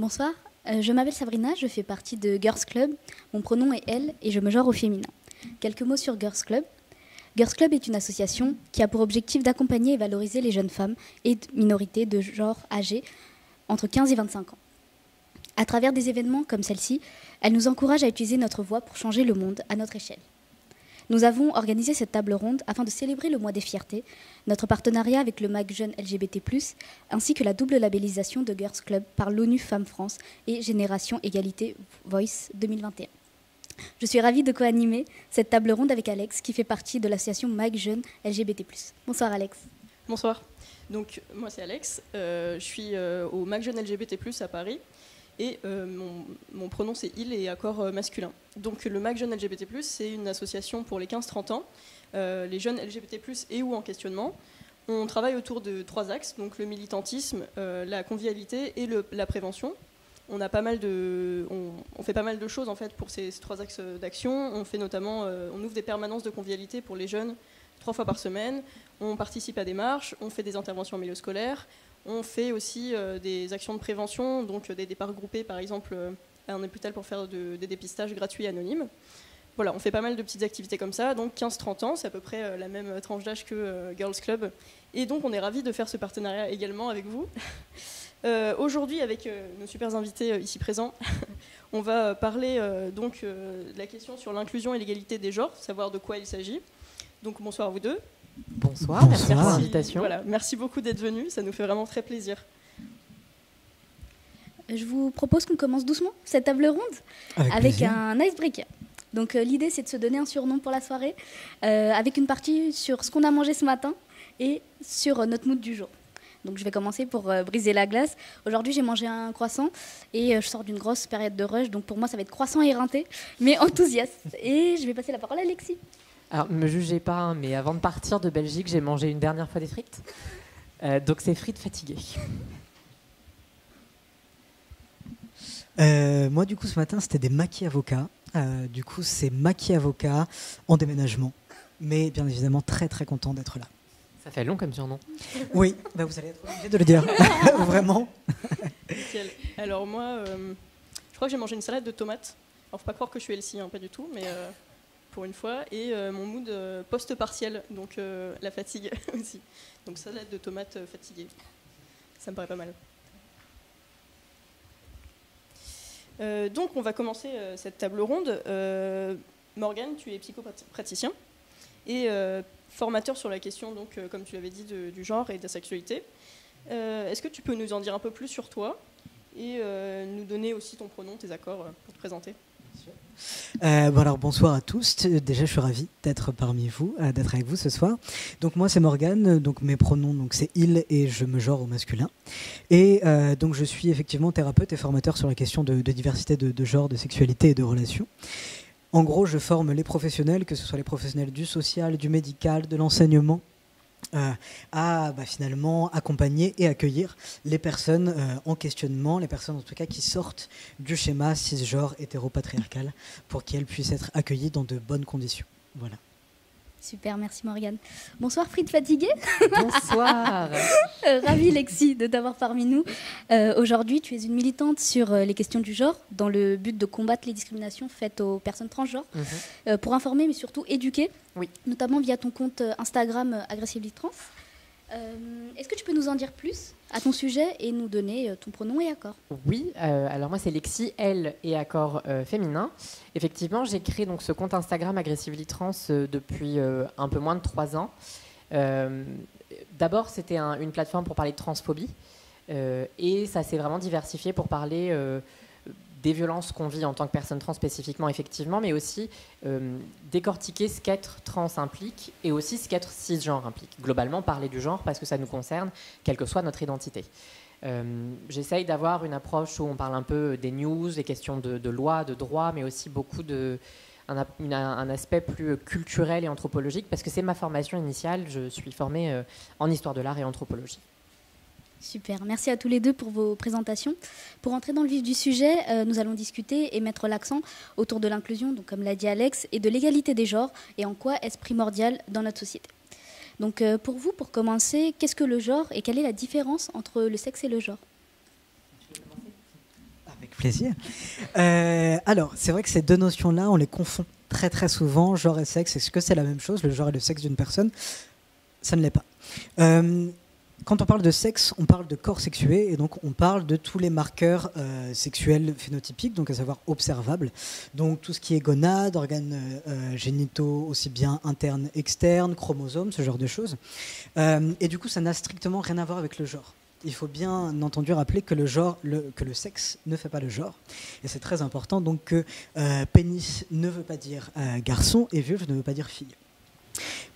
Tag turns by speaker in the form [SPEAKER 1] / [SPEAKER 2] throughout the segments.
[SPEAKER 1] Bonsoir, je m'appelle Sabrina, je fais partie de Girls Club. Mon pronom est elle et je me genre au féminin. Quelques mots sur Girls Club. Girls Club est une association qui a pour objectif d'accompagner et valoriser les jeunes femmes et minorités de genre âgées entre 15 et 25 ans. À travers des événements comme celle-ci, elle nous encourage à utiliser notre voix pour changer le monde à notre échelle. Nous avons organisé cette table ronde afin de célébrer le mois des fiertés, notre partenariat avec le MAG Jeune LGBT+, ainsi que la double labellisation de Girls Club par l'ONU Femmes France et Génération Égalité Voice 2021. Je suis ravie de co-animer cette table ronde avec Alex, qui fait partie de l'association MAG Jeune LGBT+. Bonsoir Alex.
[SPEAKER 2] Bonsoir. Donc moi c'est Alex, je suis au MAG Jeune LGBT+, à Paris. Et mon pronom c'est il et accord masculin. Donc le MAG Jeunes LGBT+, c'est une association pour les 15-30 ans, les jeunes LGBT+, et ou en questionnement. On travaille autour de 3 axes, donc le militantisme, la convivialité et la prévention. On fait pas mal de choses en fait pour ces 3 axes d'action. On fait notamment, on ouvre des permanences de convivialité pour les jeunes 3 fois par semaine. On participe à des marches, on fait des interventions en milieu scolaire. On fait aussi des actions de prévention, donc des départs groupés, par exemple, à un hôpital pour faire des dépistages gratuits et anonymes. Voilà, on fait pas mal de petites activités comme ça. Donc 15-30 ans, c'est à peu près la même tranche d'âge que Girls Club. Et donc on est ravis de faire ce partenariat également avec vous. Aujourd'hui, avec nos super invités ici présents, on va parler de la question sur l'inclusion et l'égalité des genres, savoir de quoi il s'agit. Donc bonsoir à vous deux.
[SPEAKER 3] Bonsoir, merci pour l'invitation.
[SPEAKER 2] Voilà, merci beaucoup d'être venus, ça nous fait vraiment très plaisir.
[SPEAKER 1] Je vous propose qu'on commence doucement cette table ronde avec un icebreaker. Donc l'idée c'est de se donner un surnom pour la soirée, avec une partie sur ce qu'on a mangé ce matin et sur notre mood du jour. Donc je vais commencer pour briser la glace. Aujourd'hui j'ai mangé un croissant et je sors d'une grosse période de rush, donc pour moi ça va être croissant éreinté, mais enthousiaste. Et je vais passer la parole à Alexis.
[SPEAKER 3] Alors, ne me jugez pas, hein, mais avant de partir de Belgique, j'ai mangé une dernière fois des frites. Donc, c'est frites fatiguées.
[SPEAKER 4] Moi, du coup, ce matin, c'était des maquis avocats. Du coup, c'est maquis avocats en déménagement. Mais bien évidemment, très, très content d'être là.
[SPEAKER 3] Ça fait long comme surnom.
[SPEAKER 4] Oui, bah, vous allez être obligé de le dire. Vraiment.
[SPEAKER 2] Nickel. Alors, moi, je crois que j'ai mangé une salade de tomates. Alors, faut pas croire que je suis healthy, hein, pas du tout, mais... pour une fois, et mon mood post-partiel, donc la fatigue aussi. Donc salade de tomates fatiguée, ça me paraît pas mal. Donc on va commencer cette table ronde. Morgane, tu es psychopraticien et formateur sur la question, donc, comme tu l'avais dit, du genre et de la sexualité. Est-ce que tu peux nous en dire un peu plus sur toi et nous donner aussi ton pronom, tes accords pour te présenter ?
[SPEAKER 4] Alors bonsoir à tous. Déjà, je suis ravi d'être parmi vous, d'être avec vous ce soir. Donc moi, c'est Morgane. Donc mes pronoms, donc c'est il et je me genre au masculin. Et donc je suis effectivement thérapeute et formateur sur la question de diversité de genre, de sexualité et de relations. En gros, je forme les professionnels, que ce soit les professionnels du social, du médical, de l'enseignement, à finalement accompagner et accueillir les personnes en questionnement, les personnes en tout cas qui sortent du schéma cisgenre hétéropatriarcal pour qu'elles puissent être accueillies dans de bonnes conditions. Voilà.
[SPEAKER 1] Super, merci Morgane. Bonsoir Frites fatiguée.
[SPEAKER 3] Bonsoir.
[SPEAKER 1] Ravie Lexi de t'avoir parmi nous. Aujourd'hui, tu es une militante sur les questions du genre dans le but de combattre les discriminations faites aux personnes transgenres, pour informer mais surtout éduquer, oui, notamment via ton compte Instagram Aggressively Trans. Est-ce que tu peux nous en dire plus à ton sujet et nous donner ton pronom et accord ?
[SPEAKER 3] Oui, alors moi c'est Lexi, elle et accord féminin. Effectivement, j'ai créé donc ce compte Instagram Aggressively Trans depuis un peu moins de 3 ans. D'abord, c'était une plateforme pour parler de transphobie et ça s'est vraiment diversifié pour parler des violences qu'on vit en tant que personne trans spécifiquement, effectivement, mais aussi décortiquer ce qu'être trans implique et aussi ce qu'être cisgenre implique. Globalement, parler du genre parce que ça nous concerne, quelle que soit notre identité. J'essaye d'avoir une approche où on parle un peu des news, des questions de loi, de droit, mais aussi beaucoup un aspect plus culturel et anthropologique, parce que c'est ma formation initiale. Je suis formée en histoire de l'art et anthropologie.
[SPEAKER 1] Super, merci à tous les deux pour vos présentations. Pour entrer dans le vif du sujet, nous allons discuter et mettre l'accent autour de l'inclusion, donc comme l'a dit Alex, et de l'égalité des genres, et en quoi est-ce primordial dans notre société. Donc pour vous, pour commencer, qu'est-ce que le genre et quelle est la différence entre le sexe et le genre ?
[SPEAKER 4] plaisir. Alors, c'est vrai que ces deux notions-là, on les confond très très souvent, genre et sexe. Est-ce que c'est la même chose, le genre et le sexe d'une personne? Ça ne l'est pas. Quand on parle de sexe, on parle de corps sexué, et donc on parle de tous les marqueurs sexuels phénotypiques, donc à savoir observables. Donc tout ce qui est gonades, organes génitaux, aussi bien internes, externes, chromosomes, ce genre de choses. Et du coup, ça n'a strictement rien à voir avec le genre. Il faut bien entendu rappeler que que le sexe ne fait pas le genre. Et c'est très important, donc que pénis ne veut pas dire garçon et vulve ne veut pas dire fille.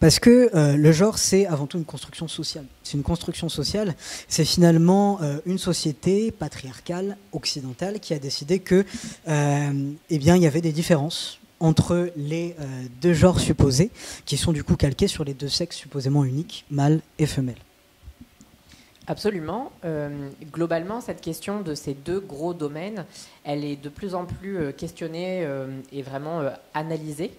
[SPEAKER 4] Parce que le genre, c'est avant tout une construction sociale. C'est une construction sociale, c'est finalement une société patriarcale, occidentale, qui a décidé que, eh bien, il y avait des différences entre les deux genres supposés, qui sont du coup calqués sur les deux sexes supposément uniques, mâle et femelle.
[SPEAKER 3] Absolument. Globalement, cette question de ces deux gros domaines, elle est de plus en plus questionnée et vraiment analysée.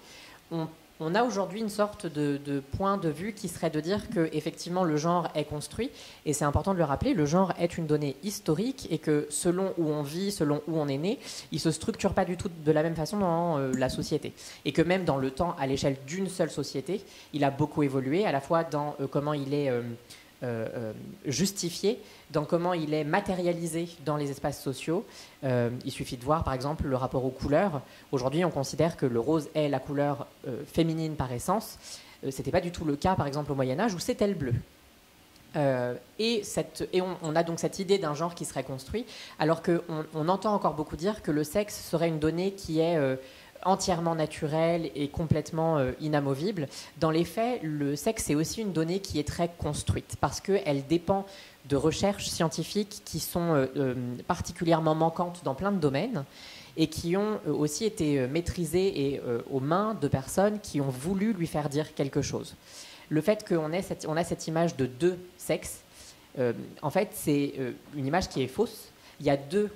[SPEAKER 3] On a aujourd'hui une sorte de point de vue qui serait de dire que effectivement le genre est construit, et c'est important de le rappeler, le genre est une donnée historique et que selon où on vit, selon où on est né, il ne se structure pas du tout de la même façon dans la société. Et que même dans le temps, à l'échelle d'une seule société, il a beaucoup évolué, à la fois dans comment il est justifié, dans comment il est matérialisé dans les espaces sociaux. Il suffit de voir par exemple le rapport aux couleurs. Aujourd'hui, on considère que le rose est la couleur féminine par essence. C'était pas du tout le cas par exemple au Moyen-Âge où c'était le bleu. Et on a donc cette idée d'un genre qui serait construit, alors qu'on entend encore beaucoup dire que le sexe serait une donnée qui est entièrement naturelle et complètement inamovible. Dans les faits, le sexe est aussi une donnée qui est très construite parce qu'elle dépend de recherches scientifiques qui sont particulièrement manquantes dans plein de domaines et qui ont aussi été maîtrisées et aux mains de personnes qui ont voulu lui faire dire quelque chose. Le fait qu'on a cette image de deux sexes, en fait, c'est une image qui est fausse. Il y a deux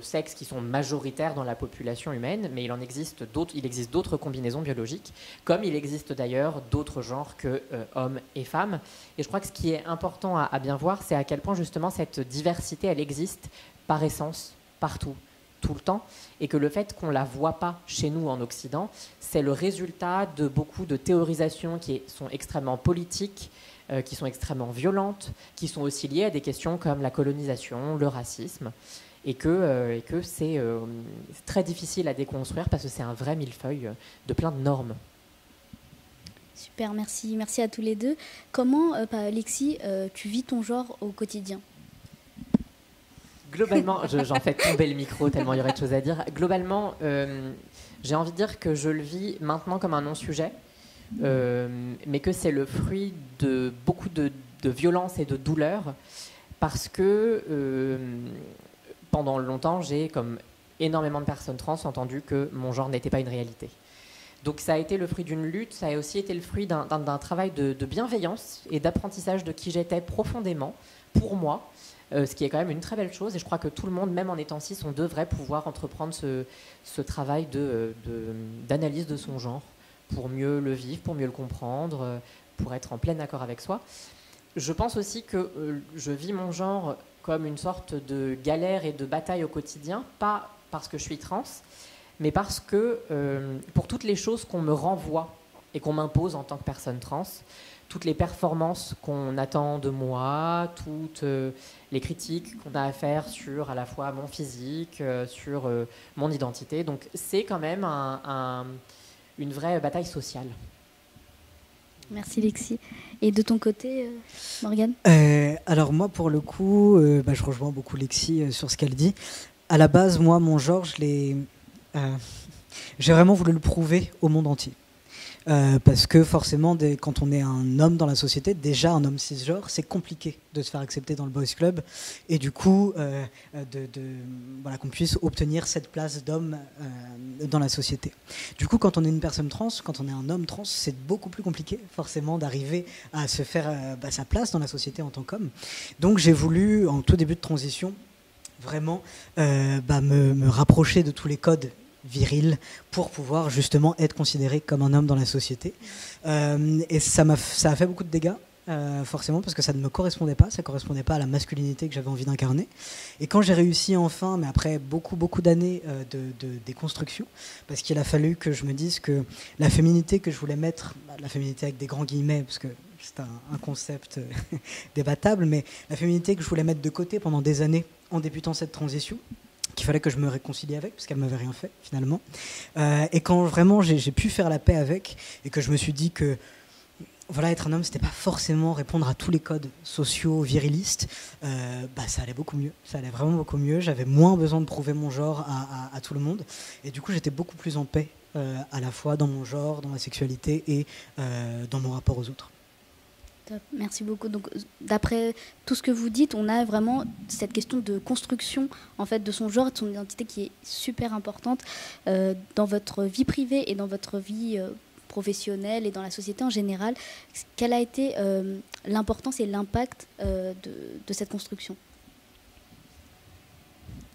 [SPEAKER 3] sexes qui sont majoritaires dans la population humaine, mais il existe d'autres combinaisons biologiques, comme il existe d'ailleurs d'autres genres que hommes et femmes. Et je crois que ce qui est important à bien voir, c'est à quel point justement cette diversité, elle existe par essence, partout, tout le temps, et que le fait qu'on ne la voit pas chez nous en Occident, c'est le résultat de beaucoup de théorisations qui sont extrêmement politiques, qui sont extrêmement violentes, qui sont aussi liées à des questions comme la colonisation, le racisme, et que c'est très difficile à déconstruire parce que c'est un vrai millefeuille de plein de normes.
[SPEAKER 1] Super, merci. Merci à tous les deux. Comment, Alexis, tu vis ton genre au quotidien ?
[SPEAKER 3] Globalement, j'en fais tomber le micro tellement il y aurait de choses à dire. Globalement, j'ai envie de dire que je le vis maintenant comme un non-sujet, mais que c'est le fruit de beaucoup de violence et de douleur, parce que pendant longtemps, j'ai, comme énormément de personnes trans, entendu que mon genre n'était pas une réalité. Donc ça a été le fruit d'une lutte, ça a aussi été le fruit d'un travail de bienveillance et d'apprentissage de qui j'étais profondément, pour moi, ce qui est quand même une très belle chose. Et je crois que tout le monde, même en étant cis, on devrait pouvoir entreprendre ce travail d'analyse de son genre pour mieux le vivre, pour mieux le comprendre, pour être en plein accord avec soi. Je pense aussi que je vis mon genre comme une sorte de galère et de bataille au quotidien, pas parce que je suis trans, mais parce que pour toutes les choses qu'on me renvoie et qu'on m'impose en tant que personne trans, toutes les performances qu'on attend de moi, toutes les critiques qu'on a à faire sur à la fois mon physique, sur mon identité. Donc c'est quand même une vraie bataille sociale.
[SPEAKER 1] Merci Lexi. Et de ton côté, Morgane ?
[SPEAKER 4] Alors moi, pour le coup, je rejoins beaucoup Lexi sur ce qu'elle dit. À la base, moi, mon genre, j'ai vraiment voulu le prouver au monde entier. Parce que forcément, quand on est un homme dans la société, déjà un homme cisgenre, c'est compliqué de se faire accepter dans le boys club, et du coup, voilà, qu'on puisse obtenir cette place d'homme dans la société. Du coup, quand on est une personne trans, quand on est un homme trans, c'est beaucoup plus compliqué forcément d'arriver à se faire sa place dans la société en tant qu'homme. Donc j'ai voulu, en tout début de transition, vraiment me rapprocher de tous les codes viril pour pouvoir justement être considéré comme un homme dans la société, et ça a fait beaucoup de dégâts forcément, parce que ça ne me correspondait pas, ça ne correspondait pas à la masculinité que j'avais envie d'incarner. Et quand j'ai réussi enfin, mais après beaucoup d'années de déconstruction, parce qu'il a fallu que je me dise que la féminité que je voulais mettre, la féminité avec des grands guillemets, parce que c'est un concept débattable, mais la féminité que je voulais mettre de côté pendant des années en débutant cette transition, qu'il fallait que je me réconcilie avec, parce qu'elle ne m'avait rien fait, finalement. Et quand vraiment j'ai pu faire la paix avec, et que je me suis dit que voilà, être un homme, c'était pas forcément répondre à tous les codes sociaux virilistes, ça allait beaucoup mieux. Ça allait vraiment beaucoup mieux. J'avais moins besoin de prouver mon genre à tout le monde. Et du coup, j'étais beaucoup plus en paix, à la fois dans mon genre, dans ma sexualité et dans mon rapport aux autres.
[SPEAKER 1] Merci beaucoup. Donc, d'après tout ce que vous dites, on a vraiment cette question de construction en fait, de son genre et de son identité qui est super importante dans votre vie privée et dans votre vie professionnelle et dans la société en général. Quelle a été l'importance et l'impact de cette construction ?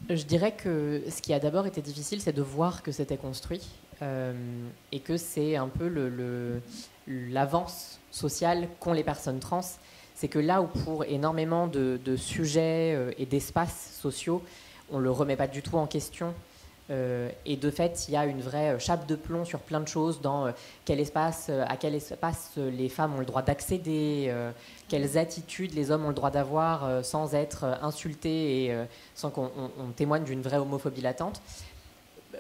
[SPEAKER 3] Je dirais que ce qui a d'abord été difficile, c'est de voir que c'était construit et que c'est un peu l'avance sociale qu'ont les personnes trans. C'est que là où pour énormément de sujets et d'espaces sociaux, on ne le remet pas du tout en question. Et de fait, il y a une vraie chape de plomb sur plein de choses dans à quel espace les femmes ont le droit d'accéder, quelles attitudes les hommes ont le droit d'avoir sans être insultés et sans qu'on témoigne d'une vraie homophobie latente.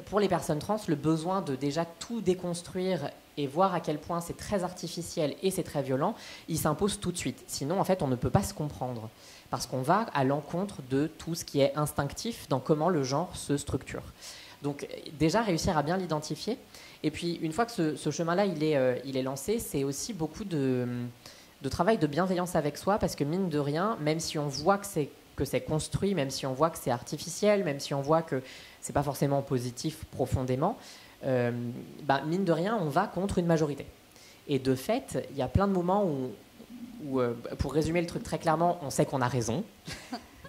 [SPEAKER 3] Pour les personnes trans, le besoin de déjà tout déconstruire et voir à quel point c'est très artificiel et c'est très violent, il s'impose tout de suite. Sinon, en fait, on ne peut pas se comprendre parce qu'on va à l'encontre de tout ce qui est instinctif dans comment le genre se structure. Donc, déjà, réussir à bien l'identifier. Et puis, une fois que ce chemin-là, il est lancé, c'est aussi beaucoup de travail de bienveillance avec soi parce que, mine de rien, même si on voit que c'est construit, même si on voit que c'est artificiel, même si on voit que c'est pas forcément positif profondément, mine de rien, on va contre une majorité. Et de fait, il y a plein de moments où pour résumer le truc très clairement, on sait qu'on a raison,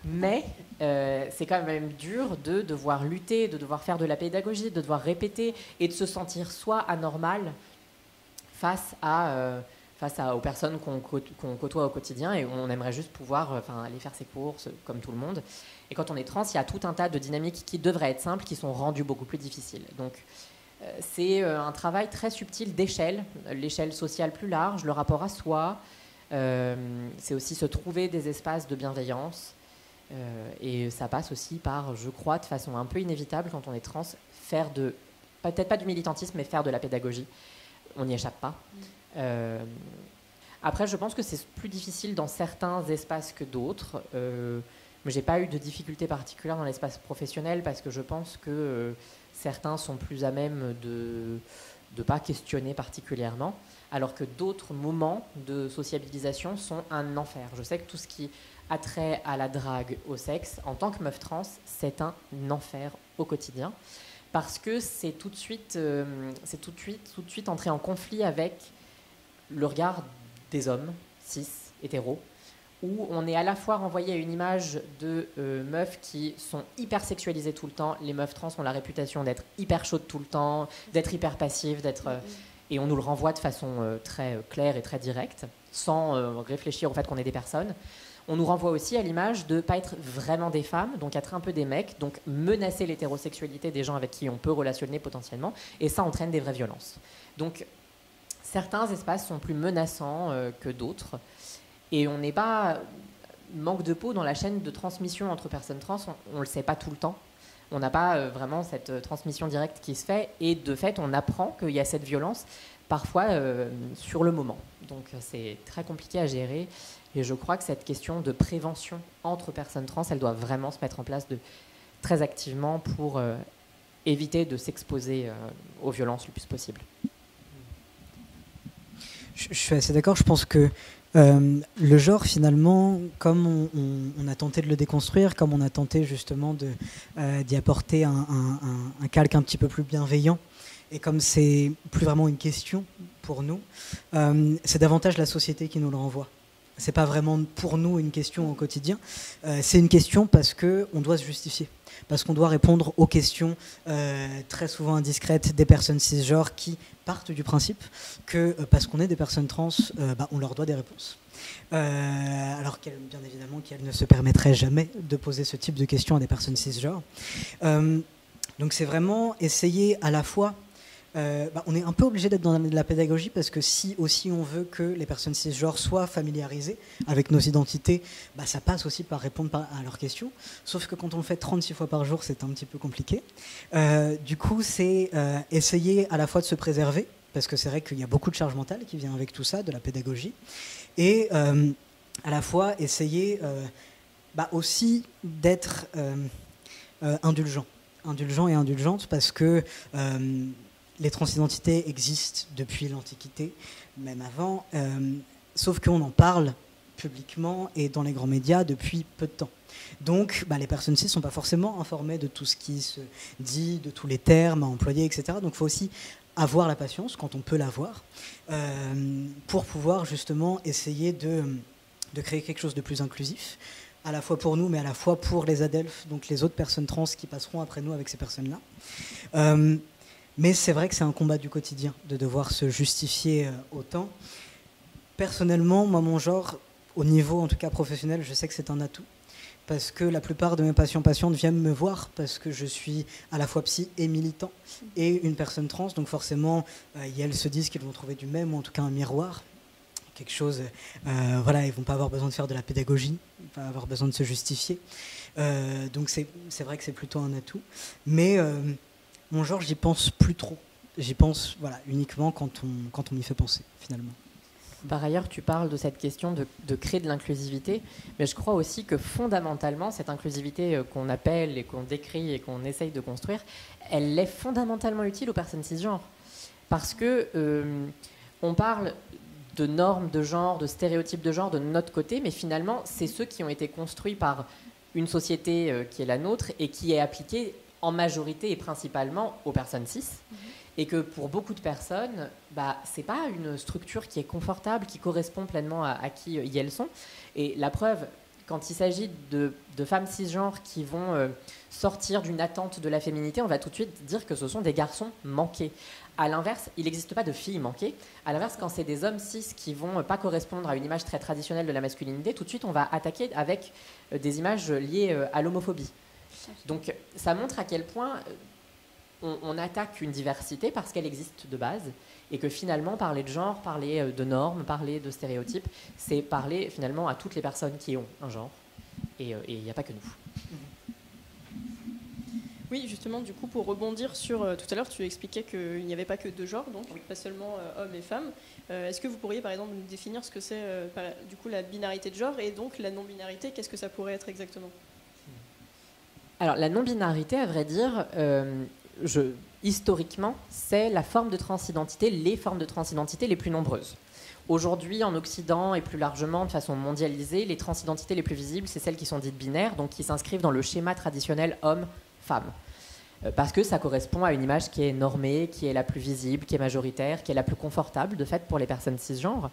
[SPEAKER 3] mais c'est quand même dur de devoir lutter, de devoir faire de la pédagogie, de devoir répéter et de se sentir soi anormal face aux personnes qu'on côtoie au quotidien et on aimerait juste pouvoir aller faire ses courses comme tout le monde. Et quand on est trans, il y a tout un tas de dynamiques qui devraient être simples, qui sont rendues beaucoup plus difficiles. Donc c'est un travail très subtil d'échelle, l'échelle sociale plus large, le rapport à soi. C'est aussi se trouver des espaces de bienveillance. Et ça passe aussi par, je crois, de façon un peu inévitable quand on est trans, faire peut-être pas du militantisme, mais faire de la pédagogie. On n'y échappe pas. Après, je pense que c'est plus difficile dans certains espaces que d'autres. Mais j'ai pas eu de difficultés particulières dans l'espace professionnel parce que je pense que certains sont plus à même de ne pas questionner particulièrement, alors que d'autres moments de sociabilisation sont un enfer. Je sais que tout ce qui a trait à la drague, au sexe, en tant que meuf trans, c'est un enfer au quotidien parce que c'est tout de suite entrer en conflit avec le regard des hommes cis, hétéros, où on est à la fois renvoyé à une image de meufs qui sont hyper sexualisées tout le temps. Les meufs trans ont la réputation d'être hyper chaudes tout le temps, d'être hyper passives, et on nous le renvoie de façon très claire et très directe, sans réfléchir au fait qu'on est des personnes. On nous renvoie aussi à l'image de ne pas être vraiment des femmes, donc être un peu des mecs, donc menacer l'hétérosexualité des gens avec qui on peut relationner potentiellement, et ça entraîne des vraies violences. Donc certains espaces sont plus menaçants que d'autres. Et on n'est pas manque de peau dans la chaîne de transmission entre personnes trans, on ne le sait pas tout le temps. On n'a pas vraiment cette transmission directe qui se fait. Et de fait, on apprend qu'il y a cette violence, parfois sur le moment. Donc c'est très compliqué à gérer. Et je crois que cette question de prévention entre personnes trans, elle doit vraiment se mettre en place très activement pour éviter de s'exposer aux violences le plus possible.
[SPEAKER 4] Je suis assez d'accord. Je pense que le genre, finalement, comme on a tenté de le déconstruire, comme on a tenté justement d'y apporter un calque un petit peu plus bienveillant, et comme c'est plus vraiment une question pour nous, c'est davantage la société qui nous le renvoie. c'est pas vraiment pour nous une question au quotidien. C'est une question parce qu'on doit se justifier. Parce qu'on doit répondre aux questions très souvent indiscrètes des personnes cisgenres qui partent du principe que parce qu'on est des personnes trans, on leur doit des réponses. Alors bien évidemment qu'elles ne se permettraient jamais de poser ce type de questions à des personnes cisgenres. Donc c'est vraiment essayer à la fois... on est un peu obligé d'être dans la pédagogie parce que si aussi on veut que les personnes cisgenres soient familiarisées avec nos identités, ça passe aussi par répondre à leurs questions. Sauf que quand on le fait 36 fois par jour, c'est un petit peu compliqué. Du coup, c'est essayer à la fois de se préserver, parce que c'est vrai qu'il y a beaucoup de charge mentale qui vient avec tout ça, de la pédagogie, et à la fois essayer aussi d'être indulgent et indulgente parce que les transidentités existent depuis l'Antiquité, même avant, sauf qu'on en parle publiquement et dans les grands médias depuis peu de temps. Donc, les personnes cis ne sont pas forcément informées de tout ce qui se dit, de tous les termes à employer, etc. Donc, il faut aussi avoir la patience, quand on peut l'avoir, pour pouvoir justement essayer de créer quelque chose de plus inclusif, à la fois pour nous, mais à la fois pour les adelphes, donc les autres personnes trans qui passeront après nous avec ces personnes-là. Mais c'est vrai que c'est un combat du quotidien de devoir se justifier autant. Personnellement, moi, mon genre, au niveau en tout cas professionnel, je sais que c'est un atout. Parce que la plupart de mes patientes viennent me voir parce que je suis à la fois psy et militant et une personne trans. Donc forcément, elles se disent qu'ils vont trouver du même, ou en tout cas un miroir. Quelque chose, ils ne vont pas avoir besoin de faire de la pédagogie, ils ne vont pas avoir besoin de se justifier. Donc c'est vrai que c'est plutôt un atout. Mais... mon genre, j'y pense plus trop. J'y pense uniquement quand on m'y fait penser, finalement.
[SPEAKER 3] Par ailleurs, tu parles de cette question de créer de l'inclusivité, mais je crois aussi que fondamentalement, cette inclusivité qu'on appelle et qu'on décrit et qu'on essaye de construire, elle est fondamentalement utile aux personnes cisgenres. Parce que on parle de normes de genre, de stéréotypes de genre de notre côté, mais finalement, c'est ceux qui ont été construits par une société qui est la nôtre et qui est appliquée en majorité et principalement aux personnes cis, et que pour beaucoup de personnes, c'est pas une structure qui est confortable, qui correspond pleinement à qui elles sont. Et la preuve, quand il s'agit de femmes cisgenres qui vont sortir d'une attente de la féminité, on va tout de suite dire que ce sont des garçons manqués. À l'inverse, il n'existe pas de filles manquées. À l'inverse, quand c'est des hommes cis qui vont pas correspondre à une image très traditionnelle de la masculinité, tout de suite on va attaquer avec des images liées à l'homophobie. Donc ça montre à quel point on attaque une diversité parce qu'elle existe de base et que finalement parler de genre, parler de normes, parler de stéréotypes, c'est parler finalement à toutes les personnes qui ont un genre et il n'y a pas que nous.
[SPEAKER 2] Oui, justement, du coup, pour rebondir sur tout à l'heure, tu expliquais qu'il n'y avait pas que deux genres, donc pas seulement hommes et femmes. Est-ce que vous pourriez par exemple nous définir ce que c'est du coup la binarité de genre et donc la non-binarité, qu'est-ce que ça pourrait être exactement ?
[SPEAKER 3] Alors, la non-binarité, à vrai dire, historiquement, c'est la forme de transidentité, les formes de transidentité les plus nombreuses. Aujourd'hui, en Occident et plus largement, de façon mondialisée, les transidentités les plus visibles, c'est celles qui sont dites binaires, donc qui s'inscrivent dans le schéma traditionnel homme-femme. Parce que ça correspond à une image qui est normée, qui est la plus visible, qui est majoritaire, qui est la plus confortable, de fait, pour les personnes cisgenres.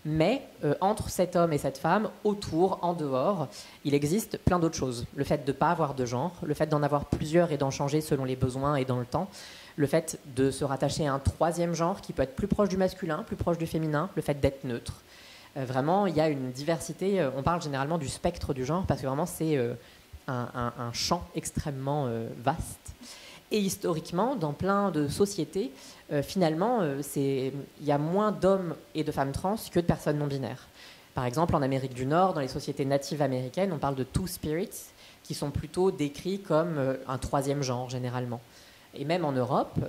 [SPEAKER 3] Mais entre cet homme et cette femme, autour, en dehors, il existe plein d'autres choses. Le fait de ne pas avoir de genre, le fait d'en avoir plusieurs et d'en changer selon les besoins et dans le temps, le fait de se rattacher à un troisième genre qui peut être plus proche du masculin, plus proche du féminin, le fait d'être neutre. Vraiment, il y a une diversité. On parle généralement du spectre du genre parce que vraiment, c'est un champ extrêmement vaste. Et historiquement, dans plein de sociétés, finalement, il y a moins d'hommes et de femmes trans que de personnes non-binaires. Par exemple, en Amérique du Nord, dans les sociétés natives américaines, on parle de two spirits, qui sont plutôt décrits comme un troisième genre, généralement. Et même en Europe,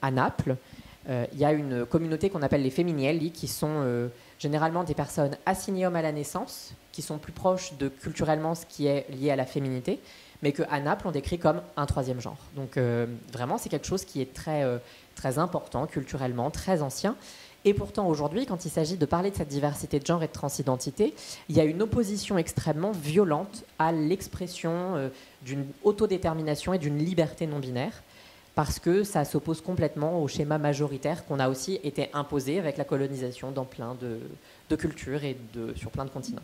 [SPEAKER 3] à Naples, il y a une communauté qu'on appelle les femminelli, qui sont généralement des personnes assignées hommes à la naissance, qui sont plus proches de culturellement ce qui est lié à la féminité, mais qu'à Naples, on décrit comme un troisième genre. Donc vraiment, c'est quelque chose qui est très, très important culturellement, très ancien. Et pourtant, aujourd'hui, quand il s'agit de parler de cette diversité de genre et de transidentité, il y a une opposition extrêmement violente à l'expression d'une autodétermination et d'une liberté non-binaire. parce que ça s'oppose complètement au schéma majoritaire qu'on a aussi été imposé avec la colonisation dans plein de cultures et sur plein de continents.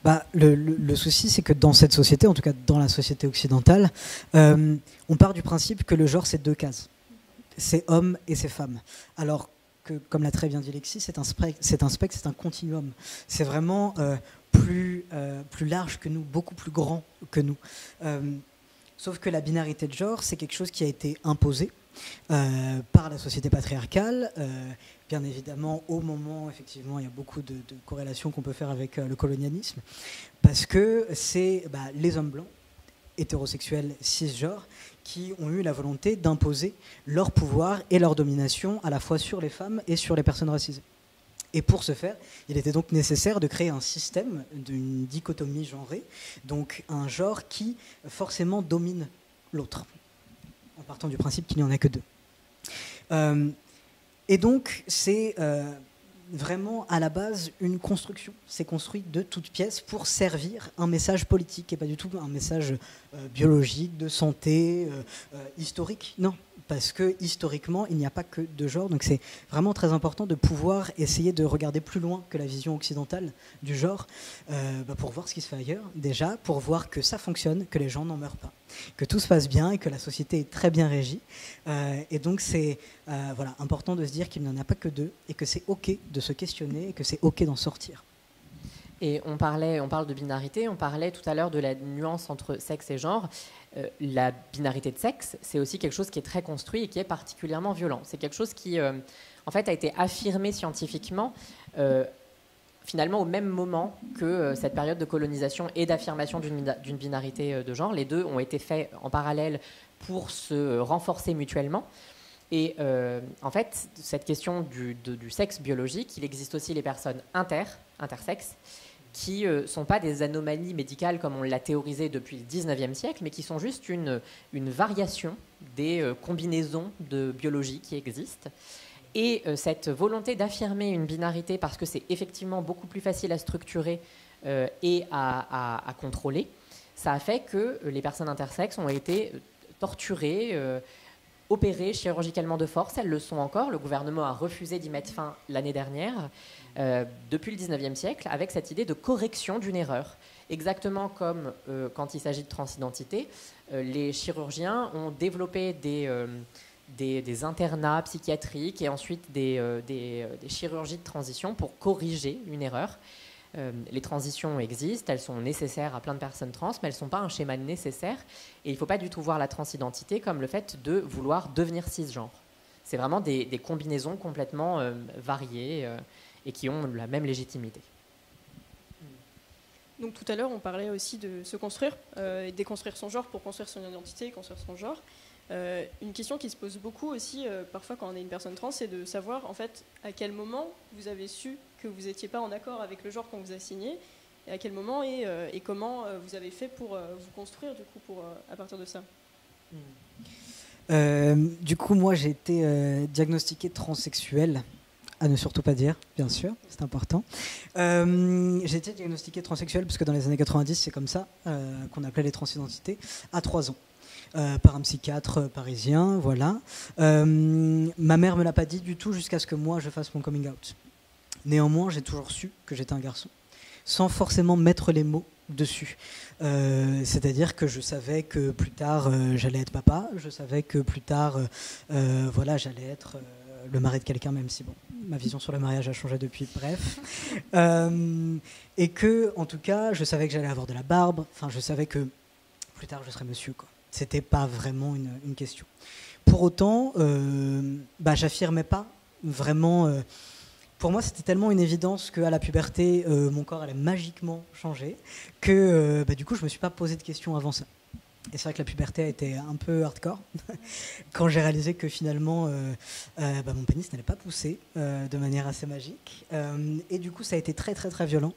[SPEAKER 4] Bah, le souci, c'est que dans cette société, en tout cas dans la société occidentale, on part du principe que le genre, c'est 2 cases. C'est homme et c'est femme. Alors que, comme l'a très bien dit Lexi, c'est un spectre, c'est un continuum. C'est vraiment plus large que nous, beaucoup plus grand que nous. Sauf que la binarité de genre, c'est quelque chose qui a été imposé par la société patriarcale. Bien évidemment, au moment, effectivement, il y a beaucoup de corrélations qu'on peut faire avec le colonialisme, parce que c'est les hommes blancs, hétérosexuels, cisgenres, qui ont eu la volonté d'imposer leur pouvoir et leur domination à la fois sur les femmes et sur les personnes racisées. Et pour ce faire, il était donc nécessaire de créer un système d'une dichotomie genrée, donc un genre qui forcément domine l'autre, en partant du principe qu'il n'y en a que 2. Et donc, c'est vraiment à la base une construction. C'est construit de toutes pièces pour servir un message politique et pas du tout un message biologique, de santé, historique. Non, parce que historiquement, il n'y a pas que 2 genres. Donc c'est vraiment très important de pouvoir essayer de regarder plus loin que la vision occidentale du genre pour voir ce qui se fait ailleurs, déjà, pour voir que ça fonctionne, que les gens n'en meurent pas, que tout se passe bien et que la société est très bien régie. Et donc c'est important de se dire qu'il n'y en a pas que 2 et que c'est OK de se questionner et que c'est OK d'en sortir.
[SPEAKER 3] Et on parle de binarité, on parlait tout à l'heure de la nuance entre sexe et genre. La binarité de sexe, c'est aussi quelque chose qui est très construit et qui est particulièrement violent. C'est quelque chose qui, en fait, a été affirmé scientifiquement finalement au même moment que cette période de colonisation et d'affirmation d'une binarité de genre. Les deux ont été faits en parallèle pour se renforcer mutuellement. Et en fait, cette question du sexe biologique, il existe aussi les personnes intersexes, qui ne sont pas des anomalies médicales comme on l'a théorisé depuis le 19e siècle, mais qui sont juste une variation des combinaisons de biologie qui existent. Et cette volonté d'affirmer une binarité, parce que c'est effectivement beaucoup plus facile à structurer et à contrôler, ça a fait que les personnes intersexes ont été torturées, opérées chirurgicalement de force. Elles le sont encore. Le gouvernement a refusé d'y mettre fin l'année dernière, depuis le 19e siècle, avec cette idée de correction d'une erreur. Exactement comme quand il s'agit de transidentité, les chirurgiens ont développé des internats psychiatriques et ensuite des chirurgies de transition pour corriger une erreur. Les transitions existent, elles sont nécessaires à plein de personnes trans, mais elles ne sont pas un schéma nécessaire. Et il ne faut pas du tout voir la transidentité comme le fait de vouloir devenir cisgenre. C'est vraiment des combinaisons complètement variées et qui ont la même légitimité.
[SPEAKER 2] Donc tout à l'heure, on parlait aussi de se construire et déconstruire son genre pour construire son identité et construire son genre. Une question qui se pose beaucoup aussi, parfois quand on est une personne trans, c'est de savoir en fait à quel moment vous avez su que vous n'étiez pas en accord avec le genre qu'on vous a signé, et à quel moment et comment vous avez fait pour vous construire du coup à partir de ça.
[SPEAKER 4] Du coup, moi j'ai été diagnostiqué transsexuel, à ne surtout pas dire, bien sûr, c'est important. J'ai été diagnostiqué transsexuel parce que dans les années 90, c'est comme ça qu'on appelait les transidentités, à 3 ans. Par un psychiatre parisien, voilà. Ma mère me l'a pas dit du tout jusqu'à ce que moi je fasse mon coming out. Néanmoins, j'ai toujours su que j'étais un garçon, sans forcément mettre les mots dessus. C'est-à-dire que je savais que plus tard j'allais être papa, je savais que plus tard j'allais être le mari de quelqu'un, même si bon, ma vision sur le mariage a changé depuis, bref. Et que, en tout cas, je savais que j'allais avoir de la barbe, enfin je savais que plus tard je serais monsieur, quoi. C'était pas vraiment une question. Pour autant, j'affirmais pas vraiment. Pour moi, c'était tellement une évidence qu'à la puberté, mon corps allait magiquement changer que du coup, je me suis pas posé de questions avant ça. Et c'est vrai que la puberté a été un peu hardcore quand j'ai réalisé que finalement, mon pénis n'allait pas pousser de manière assez magique. Et du coup, ça a été très très très violent.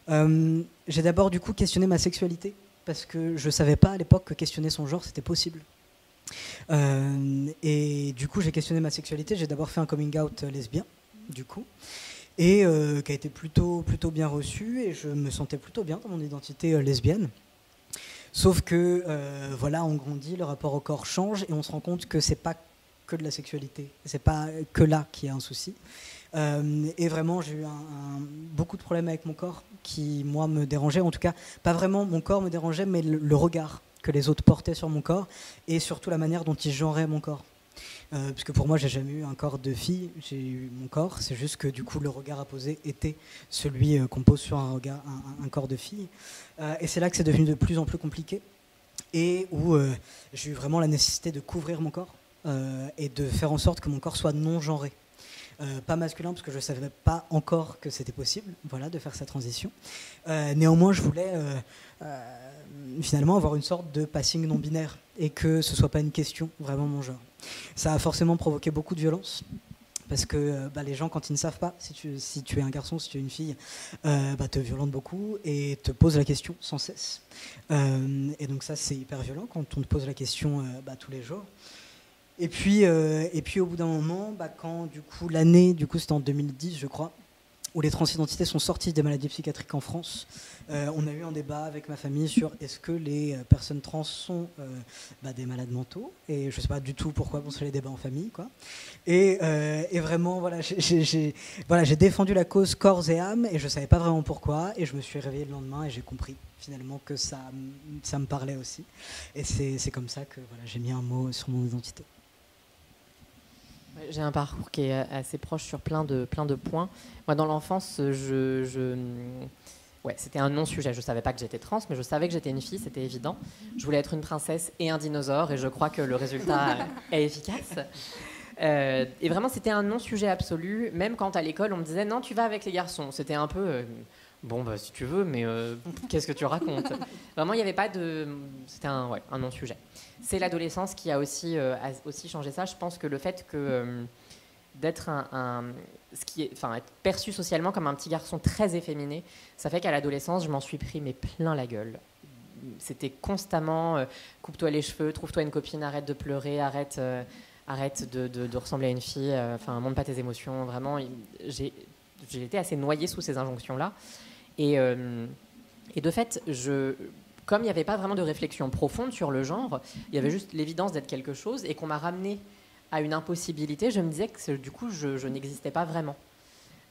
[SPEAKER 4] J'ai d'abord du coup questionné ma sexualité, parce que je ne savais pas à l'époque que questionner son genre, c'était possible. Et du coup, j'ai questionné ma sexualité. J'ai d'abord fait un coming out lesbien, du coup, et qui a été plutôt bien reçu, et je me sentais plutôt bien dans mon identité lesbienne. Sauf que, voilà, on grandit, le rapport au corps change et on se rend compte que c'est pas que de la sexualité, c'est pas que là qu'il y a un souci. Et vraiment, j'ai eu beaucoup de problèmes avec mon corps qui, moi, me dérangeaient. En tout cas, pas vraiment mon corps me dérangeait, mais le regard que les autres portaient sur mon corps et surtout la manière dont ils genraient mon corps. Parce que pour moi, j'ai jamais eu un corps de fille, j'ai eu mon corps. C'est juste que du coup, le regard à poser était celui qu'on pose sur un corps de fille. Et c'est là que c'est devenu de plus en plus compliqué et où j'ai eu vraiment la nécessité de couvrir mon corps et de faire en sorte que mon corps soit non genré. Pas masculin parce que je ne savais pas encore que c'était possible, voilà, de faire cette transition. Néanmoins, je voulais finalement avoir une sorte de passing non binaire et que ce ne soit pas une question vraiment mon genre. Ça a forcément provoqué beaucoup de violence parce que les gens, quand ils ne savent pas si tu es un garçon, si tu es une fille, te violentent beaucoup et te posent la question sans cesse. Et donc ça, c'est hyper violent quand on te pose la question tous les jours. Et puis au bout d'un moment, quand du coup l'année, c'était en 2010 je crois, où les transidentités sont sorties des maladies psychiatriques en France, on a eu un débat avec ma famille sur est-ce que les personnes trans sont des malades mentaux, et je ne sais pas du tout pourquoi, c'est les débats en famille, quoi. Et vraiment, voilà, j'ai défendu la cause corps et âme, et je ne savais pas vraiment pourquoi, et je me suis réveillé le lendemain et j'ai compris finalement que ça me parlait aussi. Et c'est comme ça que voilà, j'ai mis un mot sur mon identité.
[SPEAKER 3] J'ai un parcours qui est assez proche sur plein de points. Moi, dans l'enfance, c'était un non-sujet. Je ne savais pas que j'étais trans, mais je savais que j'étais une fille, c'était évident. Je voulais être une princesse et un dinosaure, et je crois que le résultat est efficace. Et vraiment, c'était un non-sujet absolu. Même quand à l'école, on me disait « Non, tu vas avec les garçons ». C'était un peu si tu veux, mais qu'est-ce que tu racontes ?» Vraiment, il n'y avait pas de... C'était un non-sujet. C'est l'adolescence qui a aussi changé ça. Je pense que le fait que d'être être perçu socialement comme un petit garçon très efféminé, ça fait qu'à l'adolescence, je m'en suis pris plein la gueule. C'était constamment coupe-toi les cheveux, trouve-toi une copine, arrête de pleurer, arrête de ressembler à une fille, montre pas tes émotions. Vraiment, j'ai été assez noyée sous ces injonctions-là. Et de fait, comme il n'y avait pas vraiment de réflexion profonde sur le genre, il y avait juste l'évidence d'être quelque chose et qu'on m'a ramené à une impossibilité, je me disais que du coup, je n'existais pas vraiment.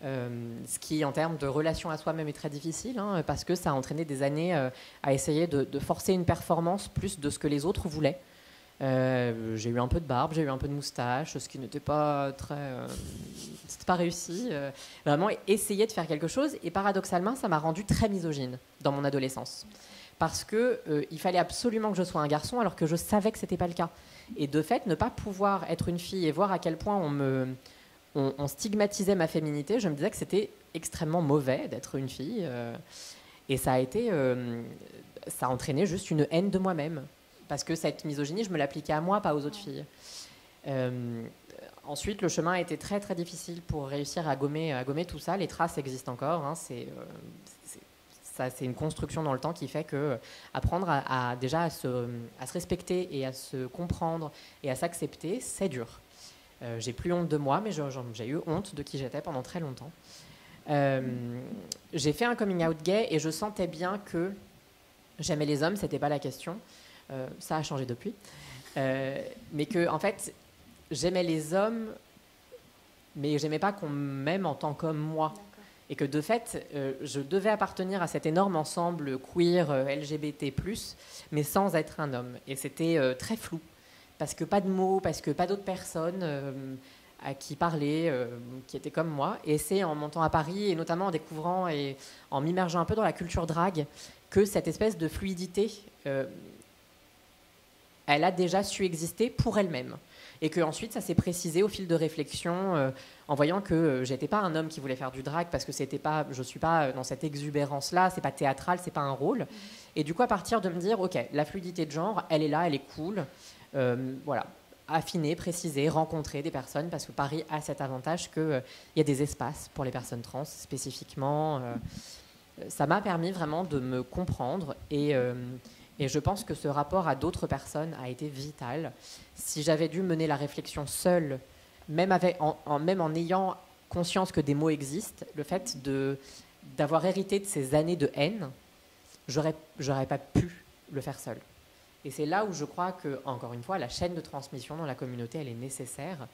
[SPEAKER 3] Ce qui, en termes de relation à soi-même, est très difficile, parce que ça a entraîné des années à essayer de forcer une performance plus de ce que les autres voulaient. J'ai eu un peu de barbe, j'ai eu un peu de moustache, ce qui n'était pas c'était pas réussi. Vraiment, essayer de faire quelque chose. Et paradoxalement, ça m'a rendue très misogyne dans mon adolescence. Parce qu'il fallait absolument que je sois un garçon, alors que je savais que ce n'était pas le cas. Et de fait, ne pas pouvoir être une fille et voir à quel point on stigmatisait ma féminité, je me disais que c'était extrêmement mauvais d'être une fille. Et ça a entraîné juste une haine de moi-même. Parce que cette misogynie, je me l'appliquais à moi, pas aux autres filles. Ensuite, le chemin a été très très difficile pour réussir à gommer tout ça. Les traces existent encore. C'est une construction dans le temps qui fait que apprendre déjà à se respecter et à se comprendre et à s'accepter, c'est dur. J'ai plus honte de moi, mais j'ai eu honte de qui j'étais pendant très longtemps. J'ai fait un coming out gay et je sentais bien que j'aimais les hommes, c'était pas la question. Ça a changé depuis. Mais que, en fait, j'aimais les hommes, mais j'aimais pas qu'on m'aime en tant qu'homme, moi. D'accord. Et que, de fait, je devais appartenir à cet énorme ensemble queer, LGBT+, mais sans être un homme. Et c'était très flou. Parce que pas de mots, parce que pas d'autres personnes à qui parler, qui étaient comme moi. Et c'est en montant à Paris, et notamment en découvrant et en m'immergeant un peu dans la culture drague, que cette espèce de fluidité... elle a déjà su exister pour elle-même. Et qu'ensuite, ça s'est précisé au fil de réflexion, en voyant que j'étais pas un homme qui voulait faire du drag, parce que je suis pas dans cette exubérance-là, c'est pas théâtral, c'est pas un rôle. Et du coup, à partir de me dire, ok, la fluidité de genre, elle est là, elle est cool. Voilà, affiner, préciser, rencontrer des personnes, parce que Paris a cet avantage qu'il y a des espaces pour les personnes trans, spécifiquement. Ça m'a permis vraiment de me comprendre et je pense que ce rapport à d'autres personnes a été vital. Si j'avais dû mener la réflexion seule, même en ayant conscience que des mots existent, le fait d'avoir hérité de ces années de haine, j'aurais pas pu le faire seul. Et c'est là où je crois que, encore une fois, la chaîne de transmission dans la communauté, elle est nécessaire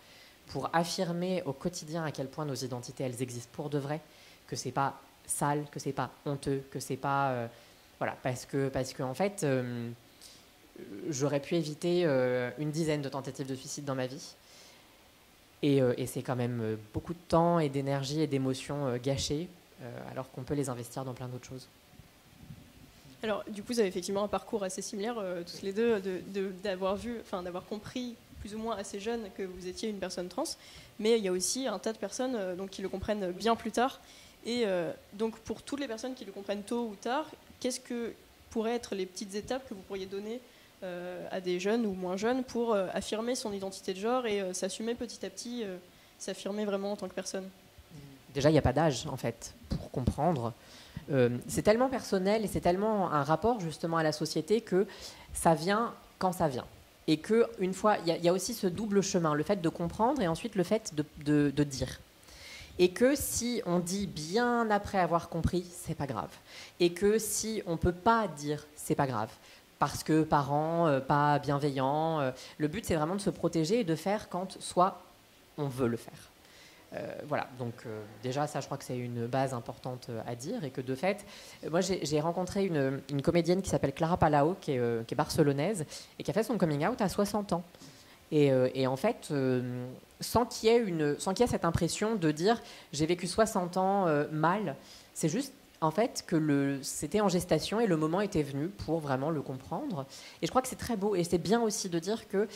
[SPEAKER 3] pour affirmer au quotidien à quel point nos identités, elles existent pour de vrai, que c'est pas sale, que c'est pas honteux, que c'est pas... voilà, parce que en fait, j'aurais pu éviter une dizaine de tentatives de suicide dans ma vie. Et c'est quand même beaucoup de temps et d'énergie et d'émotions gâchées, alors qu'on peut les investir dans plein d'autres choses.
[SPEAKER 2] Alors, du coup, vous avez effectivement un parcours assez similaire, tous les deux, d'avoir compris plus ou moins assez jeune que vous étiez une personne trans, mais il y a aussi un tas de personnes donc, qui le comprennent bien plus tard. Et donc, pour toutes les personnes qui le comprennent tôt ou tard, qu'est-ce que pourraient être les petites étapes que vous pourriez donner à des jeunes ou moins jeunes pour affirmer son identité de genre et s'assumer petit à petit, s'affirmer vraiment en tant que personne?
[SPEAKER 3] Déjà, il n'y a pas d'âge, en fait, pour comprendre. C'est tellement personnel et c'est tellement un rapport, justement, à la société que ça vient quand ça vient. Et qu'une fois, il y a aussi ce double chemin, le fait de comprendre et ensuite le fait de dire. Et que si on dit bien après avoir compris, c'est pas grave. Et que si on peut pas dire, c'est pas grave. Parce que parents pas bienveillants. Le but, c'est vraiment de se protéger et de faire quand soit on veut le faire. Voilà, donc déjà ça je crois que c'est une base importante à dire et que de fait, moi j'ai rencontré une comédienne qui s'appelle Clara Palau qui est barcelonaise et qui a fait son coming out à 60 ans et en fait sans qu'il y ait cette impression de dire j'ai vécu 60 ans mal, c'est juste en fait que c'était en gestation et le moment était venu pour vraiment le comprendre et je crois que c'est très beau et c'est bien aussi de dire que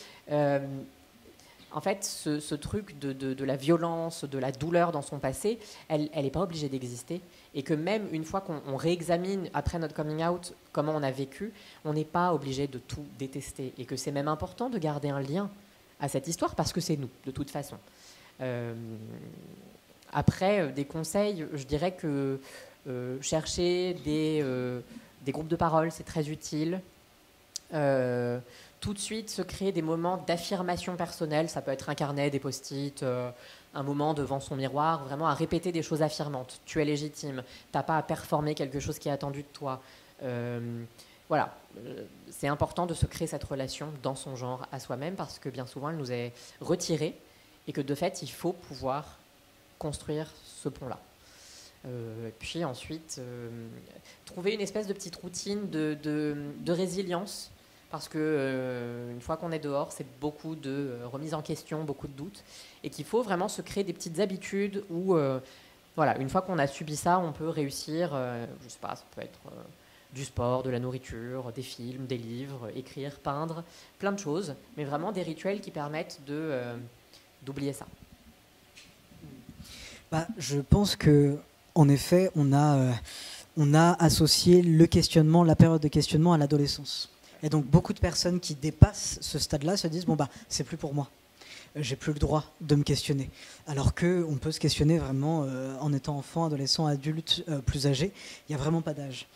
[SPEAKER 3] en fait, ce truc de la violence, de la douleur dans son passé, elle n'est pas obligée d'exister. Et que même une fois qu'on réexamine, après notre coming out, comment on a vécu, on n'est pas obligé de tout détester. Et que c'est même important de garder un lien à cette histoire, parce que c'est nous, de toute façon. Après, des conseils, je dirais que chercher des groupes de parole, c'est très utile. Tout de suite se créer des moments d'affirmation personnelle, ça peut être un carnet, des post-it, un moment devant son miroir, vraiment à répéter des choses affirmantes. Tu es légitime, t'as pas à performer quelque chose qui est attendu de toi. Voilà, c'est important de se créer cette relation dans son genre à soi-même parce que bien souvent elle nous est retirée et que de fait il faut pouvoir construire ce pont-là. Puis ensuite, trouver une espèce de petite routine de résilience. Parce qu'une fois qu'on est dehors, c'est beaucoup de remise en question, beaucoup de doutes, et qu'il faut vraiment se créer des petites habitudes où, voilà, une fois qu'on a subi ça, on peut réussir, je sais pas, ça peut être du sport, de la nourriture, des films, des livres, écrire, peindre, plein de choses, mais vraiment des rituels qui permettent d'oublier ça.
[SPEAKER 4] Je pense que, en effet, on a associé le questionnement, la période de questionnement à l'adolescence. Et donc beaucoup de personnes qui dépassent ce stade-là se disent c'est plus pour moi, j'ai plus le droit de me questionner. Alors qu'on peut se questionner vraiment en étant enfant, adolescent, adulte, plus âgé. Il n'y a vraiment pas d'âge.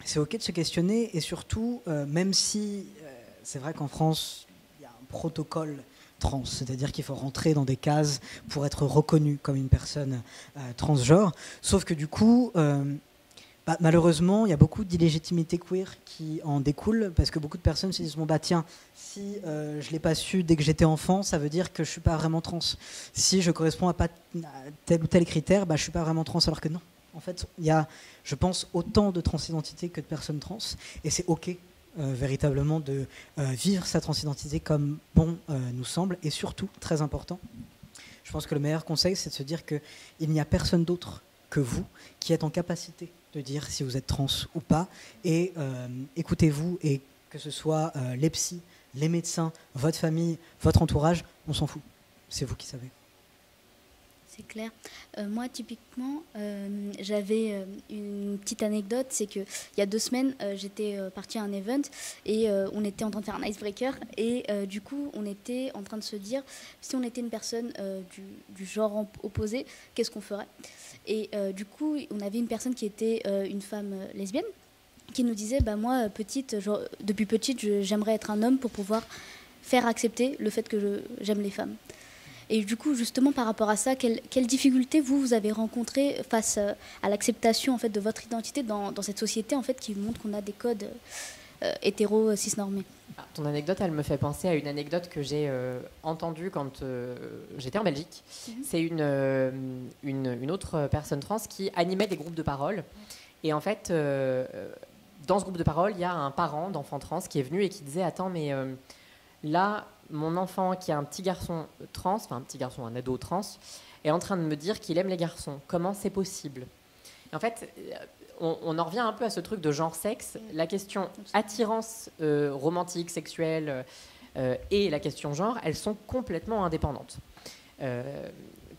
[SPEAKER 4] C'est ok de se questionner et surtout, même si c'est vrai qu'en France il y a un protocole trans, c'est-à-dire qu'il faut rentrer dans des cases pour être reconnu comme une personne transgenre, sauf que du coup malheureusement, il y a beaucoup d'illégitimité queer qui en découle parce que beaucoup de personnes se disent tiens, si je l'ai pas su dès que j'étais enfant, ça veut dire que je suis pas vraiment trans. Si je corresponds à tel ou tel critère, je suis pas vraiment trans. Alors que non. En fait, il y a, je pense, autant de transidentité que de personnes trans, et c'est ok véritablement de vivre sa transidentité comme bon nous semble, et surtout très important. Je pense que le meilleur conseil, c'est de se dire que il n'y a personne d'autre que vous qui êtes en capacité de dire si vous êtes trans ou pas, et écoutez-vous, et que ce soit les psys, les médecins, votre famille, votre entourage, on s'en fout, c'est vous qui savez.
[SPEAKER 1] C'est clair. Moi, typiquement, j'avais une petite anecdote, c'est qu'il y a 2 semaines, j'étais partie à un event et on était en train de faire un icebreaker et du coup, on était en train de se dire, si on était une personne du genre opposé, qu'est-ce qu'on ferait ? Et du coup, on avait une personne qui était une femme lesbienne qui nous disait, moi, depuis petite, j'aimerais être un homme pour pouvoir faire accepter le fait que j'aime les femmes. Et du coup, justement, par rapport à ça, quelles difficultés vous avez rencontrées face à l'acceptation en fait, de votre identité dans cette société en fait, qui montre qu'on a des codes hétéro cis-normés?
[SPEAKER 3] Ton anecdote, elle me fait penser à une anecdote que j'ai entendue quand j'étais en Belgique. C'est une autre personne trans qui animait des groupes de parole. Et en fait, dans ce groupe de parole, il y a un parent d'enfant trans qui est venu et qui disait « Attends, mais là, mon enfant qui est un petit garçon trans, enfin un petit garçon, un ado trans, est en train de me dire qu'il aime les garçons. Comment c'est possible ?» Et en fait, on en revient un peu à ce truc de genre-sexe. La question attirance romantique, sexuelle et la question genre, elles sont complètement indépendantes.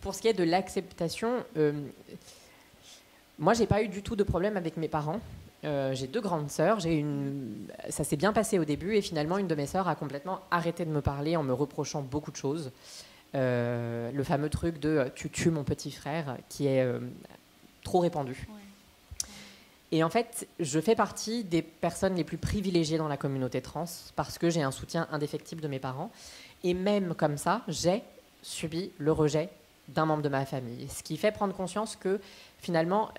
[SPEAKER 3] Pour ce qui est de l'acceptation, moi, j'ai pas eu du tout de problème avec mes parents. J'ai 2 grandes sœurs. Ça s'est bien passé au début et finalement, une de mes sœurs a complètement arrêté de me parler en me reprochant beaucoup de choses. Le fameux truc de « tu tues mon petit frère » qui est trop répandu. Ouais. Et en fait, je fais partie des personnes les plus privilégiées dans la communauté trans parce que j'ai un soutien indéfectible de mes parents. Et même comme ça, j'ai subi le rejet d'un membre de ma famille. Ce qui fait prendre conscience que finalement,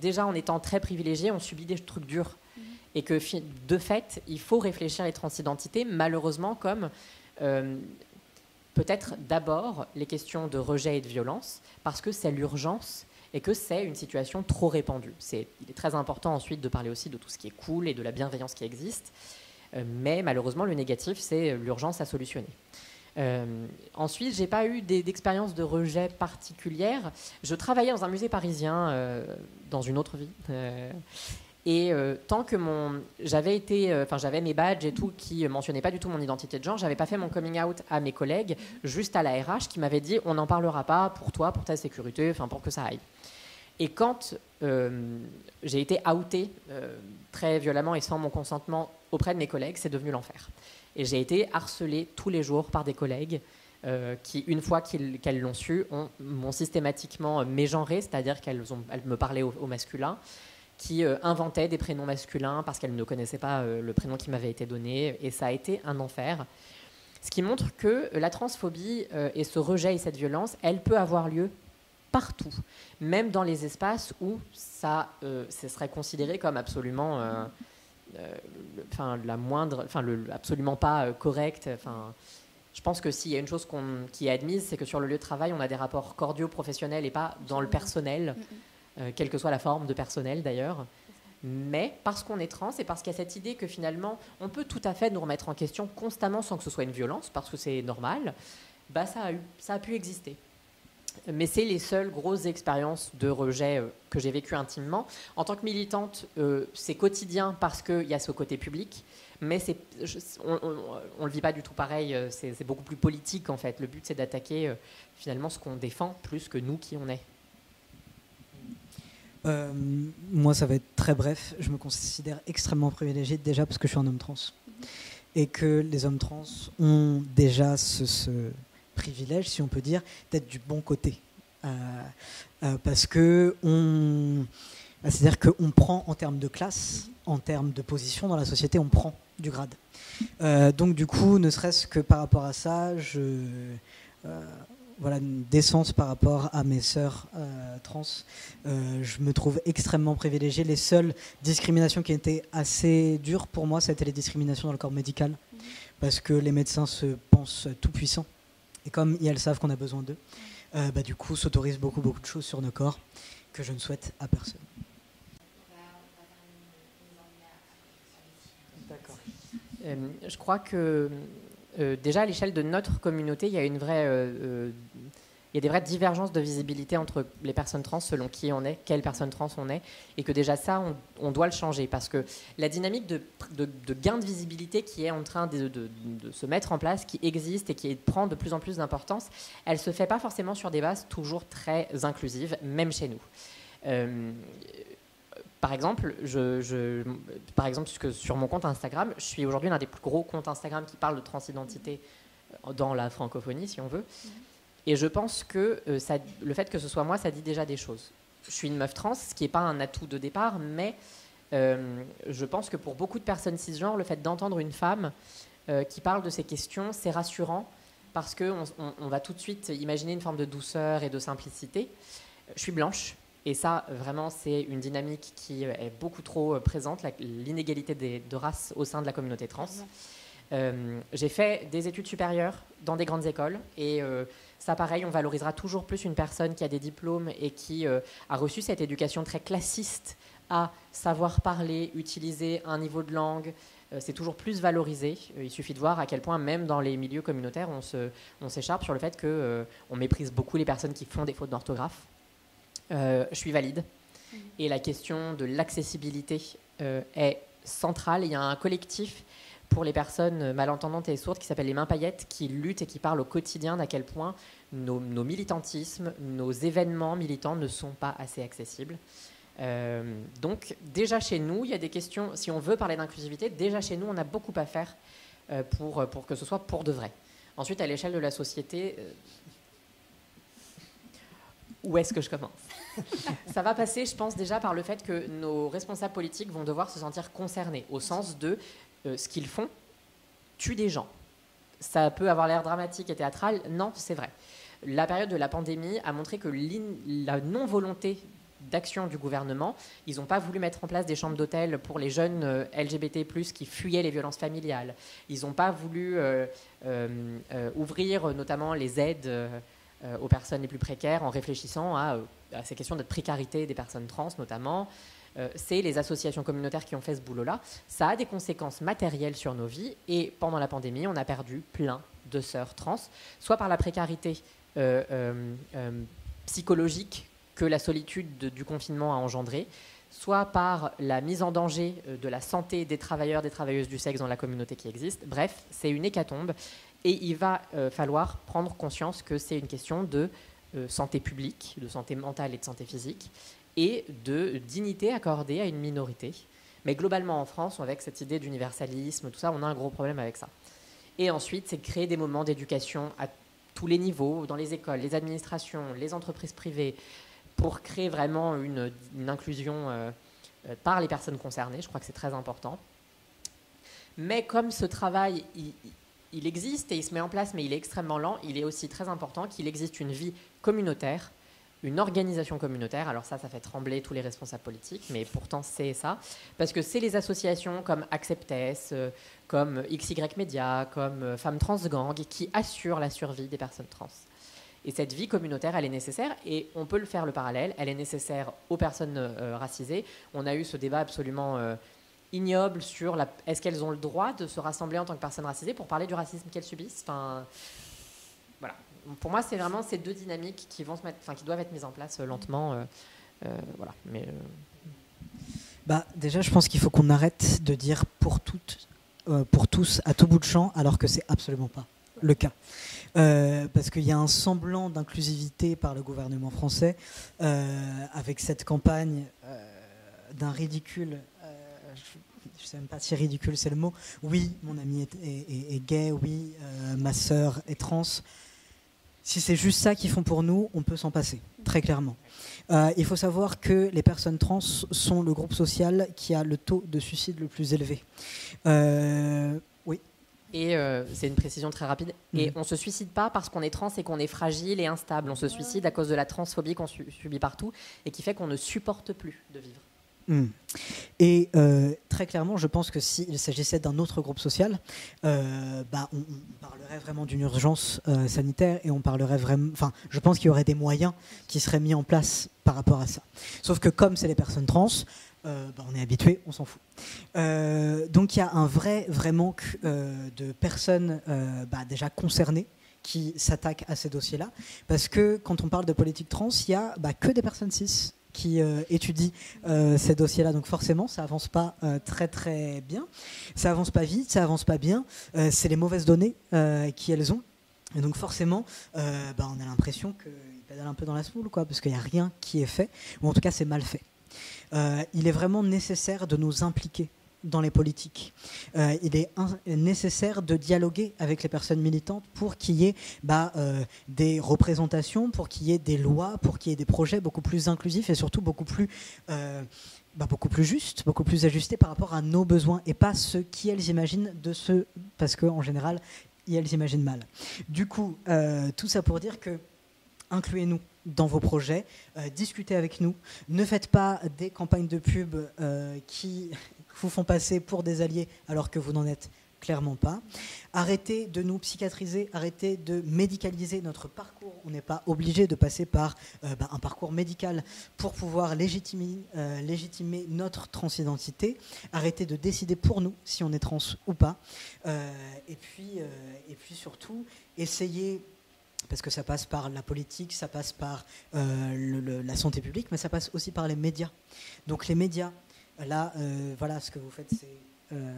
[SPEAKER 3] déjà en étant très privilégié, on subit des trucs durs. Et que de fait, il faut réfléchir les transidentités, malheureusement, comme peut-être d'abord les questions de rejet et de violence, parce que c'est l'urgence et que c'est une situation trop répandue. Il est très important ensuite de parler aussi de tout ce qui est cool et de la bienveillance qui existe, mais malheureusement le négatif, c'est l'urgence à solutionner. Ensuite, j'ai pas eu d'expérience de rejet particulière. Je travaillais dans un musée parisien dans une autre vie. Et tant que j'avais mes badges et tout qui mentionnaient pas du tout mon identité de genre, j'avais pas fait mon coming out à mes collègues, juste à la RH qui m'avait dit on n'en parlera pas pour toi, pour ta sécurité, enfin pour que ça aille. Et quand j'ai été outée très violemment et sans mon consentement auprès de mes collègues, c'est devenu l'enfer. Et j'ai été harcelée tous les jours par des collègues qui, une fois qu'elles l'ont su, m'ont systématiquement mégenrée, c'est-à-dire qu'elles me parlaient au masculin, qui inventaient des prénoms masculins parce qu'elles ne connaissaient pas le prénom qui m'avait été donné. Et ça a été un enfer. Ce qui montre que la transphobie et ce rejet et cette violence, elle peut avoir lieu partout, même dans les espaces où ça serait considéré comme absolument, absolument pas correct. Je pense que s'il y a une chose qui est admise, c'est que sur le lieu de travail, on a des rapports cordiaux, professionnels et pas dans le personnel, quelle que soit la forme de personnel d'ailleurs. Mais parce qu'on est trans et parce qu'il y a cette idée que finalement, on peut tout à fait nous remettre en question constamment sans que ce soit une violence, parce que c'est normal, ça a pu exister. Mais c'est les seules grosses expériences de rejet que j'ai vécues intimement. En tant que militante, c'est quotidien parce qu'il y a ce côté public, mais on ne le vit pas du tout pareil. C'est beaucoup plus politique en fait. Le but, c'est d'attaquer finalement ce qu'on défend plus que nous qui on est.
[SPEAKER 4] Moi, ça va être très bref. Je me considère extrêmement privilégié déjà parce que je suis un homme trans. Et que les hommes trans ont déjà ce privilège, si on peut dire, d'être du bon côté. Parce que c'est-à-dire qu'on prend en termes de classe, en termes de position dans la société, on prend du grade. Donc du coup, ne serait-ce que par rapport à ça, une décence par rapport à mes sœurs trans. Je me trouve extrêmement privilégiée. Les seules discriminations qui étaient assez dures pour moi, c'était les discriminations dans le corps médical. Parce que les médecins se pensent tout puissants. Et comme elles savent qu'on a besoin d'eux, du coup, s'autorisent beaucoup de choses sur nos corps que je ne souhaite à personne.
[SPEAKER 3] D'accord. Je crois que déjà à l'échelle de notre communauté, il y a il y a des vraies divergences de visibilité entre les personnes trans selon qui on est, quelle personne trans on est, et que déjà ça, on doit le changer parce que la dynamique de gain de visibilité qui est en train de se mettre en place, qui existe et qui prend de plus en plus d'importance, elle ne se fait pas forcément sur des bases toujours très inclusives, même chez nous. Par exemple, sur mon compte Instagram, je suis aujourd'hui l'un des plus gros comptes Instagram qui parle de transidentité dans la francophonie, si on veut. Et je pense que le fait que ce soit moi, ça dit déjà des choses. Je suis une meuf trans, ce qui n'est pas un atout de départ, mais je pense que pour beaucoup de personnes cisgenres, le fait d'entendre une femme qui parle de ces questions, c'est rassurant parce qu'on va tout de suite imaginer une forme de douceur et de simplicité. Je suis blanche, et ça, vraiment, c'est une dynamique qui est beaucoup trop présente, l'inégalité de race au sein de la communauté trans. J'ai fait des études supérieures dans des grandes écoles, et ça, pareil, on valorisera toujours plus une personne qui a des diplômes et qui a reçu cette éducation très classiste à savoir parler, utiliser un niveau de langue. C'est toujours plus valorisé. Il suffit de voir à quel point, même dans les milieux communautaires, on s'écharpe sur le fait qu'on méprise beaucoup les personnes qui font des fautes d'orthographe. Je suis valide. Et la question de l'accessibilité est centrale. Il y a un collectif pour les personnes malentendantes et sourdes qui s'appelle les Mains Paillettes, qui lutte et qui parle au quotidien d'à quel point nos militantismes, nos événements militants ne sont pas assez accessibles. Donc déjà chez nous, il y a des questions, si on veut parler d'inclusivité, déjà chez nous, on a beaucoup à faire pour que ce soit pour de vrai. Ensuite, à l'échelle de la société, où est-ce que je commence? Ça va passer, je pense, déjà par le fait que nos responsables politiques vont devoir se sentir concernés, au sens de ce qu'ils font tue des gens. Ça peut avoir l'air dramatique et théâtral, non, c'est vrai. La période de la pandémie a montré que la non-volonté d'action du gouvernement, ils n'ont pas voulu mettre en place des chambres d'hôtel pour les jeunes LGBT+, qui fuyaient les violences familiales. Ils n'ont pas voulu ouvrir notamment les aides aux personnes les plus précaires en réfléchissant à ces questions de précarité des personnes trans notamment. C'est les associations communautaires qui ont fait ce boulot-là. Ça a des conséquences matérielles sur nos vies, et pendant la pandémie, on a perdu plein de sœurs trans, soit par la précarité psychologique que la solitude du confinement a engendré, soit par la mise en danger de la santé des travailleurs, des travailleuses du sexe dans la communauté qui existe. Bref, c'est une hécatombe, et il va falloir prendre conscience que c'est une question de santé publique, de santé mentale et de santé physique, et de dignité accordée à une minorité. Mais globalement en France, avec cette idée d'universalisme, tout ça, on a un gros problème avec ça. Et ensuite, c'est créer des moments d'éducation à tous les niveaux, dans les écoles, les administrations, les entreprises privées, pour créer vraiment une inclusion par les personnes concernées. Je crois que c'est très important. Mais comme ce travail, il existe et il se met en place, mais il est extrêmement lent, il est aussi très important qu'il existe une vie communautaire, une organisation communautaire. Alors ça fait trembler tous les responsables politiques, mais pourtant c'est ça. Parce que c'est les associations comme Acceptess, comme XY Media, comme Femmes Trans Gang, qui assurent la survie des personnes trans. Et cette vie communautaire, elle est nécessaire, et on peut le faire le parallèle, elle est nécessaire aux personnes racisées. On a eu ce débat absolument ignoble sur est-ce qu'elles ont le droit de se rassembler en tant que personnes racisées pour parler du racisme qu'elles subissent. Enfin, voilà. Pour moi, c'est vraiment ces deux dynamiques qui doivent être mises en place lentement. Voilà. Mais,
[SPEAKER 4] déjà, je pense qu'il faut qu'on arrête de dire pour toutes, pour tous, à tout bout de champ, alors que c'est absolument pas le cas. Parce qu'il y a un semblant d'inclusivité par le gouvernement français avec cette campagne d'un ridicule. Je ne sais même pas si ridicule c'est le mot. Oui, mon ami est gay, oui, ma sœur est trans. Si c'est juste ça qu'ils font pour nous, on peut s'en passer, très clairement. Il faut savoir que les personnes trans sont le groupe social qui a le taux de suicide le plus élevé. Oui.
[SPEAKER 3] Et c'est une précision très rapide. Et on ne se suicide pas parce qu'on est trans et qu'on est fragile et instable. On se suicide à cause de la transphobie qu'on subit partout et qui fait qu'on ne supporte plus de vivre.
[SPEAKER 4] Et très clairement, je pense que s'il s'agissait d'un autre groupe social, on parlerait vraiment d'une urgence sanitaire, et on parlerait vraiment. Enfin, je pense qu'il y aurait des moyens qui seraient mis en place par rapport à ça. Sauf que comme c'est les personnes trans, on est habitué, on s'en fout. Donc il y a un vrai manque de personnes déjà concernées qui s'attaquent à ces dossiers-là, parce que quand on parle de politique trans, il y a que des personnes cis qui étudient ces dossiers-là. Donc forcément, ça avance pas très très bien. Ça avance pas vite, ça avance pas bien. C'est les mauvaises données qu'elles ont. Et donc forcément, on a l'impression qu'ils pédalent un peu dans la semoule, quoi, parce qu'il n'y a rien qui est fait, ou en tout cas c'est mal fait. Il est vraiment nécessaire de nous impliquer dans les politiques. Il est nécessaire de dialoguer avec les personnes militantes pour qu'il y ait des représentations, pour qu'il y ait des lois, pour qu'il y ait des projets beaucoup plus inclusifs et surtout beaucoup plus justes, beaucoup plus ajustés par rapport à nos besoins et pas ce qu'elles imaginent de ce... Parce qu'en général, et elles imaginent mal. Du coup, tout ça pour dire que incluez-nous dans vos projets, discutez avec nous, ne faites pas des campagnes de pub qui vous font passer pour des alliés alors que vous n'en êtes clairement pas. Arrêtez de nous psychiatriser, arrêtez de médicaliser notre parcours. On n'est pas obligé de passer par un parcours médical pour pouvoir légitimer notre transidentité. Arrêtez de décider pour nous si on est trans ou pas. Et puis surtout, essayez, parce que ça passe par la politique, ça passe par la santé publique, mais ça passe aussi par les médias. Donc les médias, là, voilà, ce que vous faites, c'est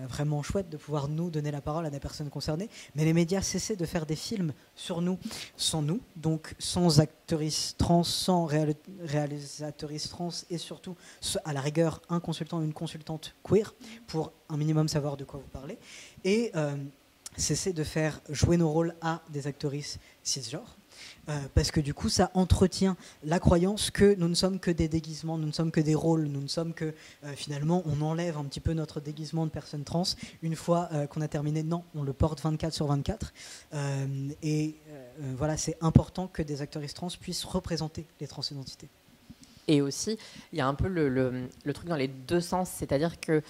[SPEAKER 4] vraiment chouette de pouvoir nous donner la parole à des personnes concernées, mais les médias cessaient de faire des films sur nous, sans nous, donc sans actrices trans, sans réalisatrices trans, et surtout, à la rigueur, un consultant ou une consultante queer, pour un minimum savoir de quoi vous parlez, et cesser de faire jouer nos rôles à des actrices cisgenres. Parce que du coup, ça entretient la croyance que nous ne sommes que des déguisements, nous ne sommes que des rôles, nous ne sommes que, finalement, on enlève un petit peu notre déguisement de personne trans. Une fois qu'on a terminé, non, on le porte 24/24. Voilà, c'est important que des actrices trans puissent représenter les transidentités.
[SPEAKER 3] Et aussi, il y a un peu le truc dans les deux sens, c'est-à-dire que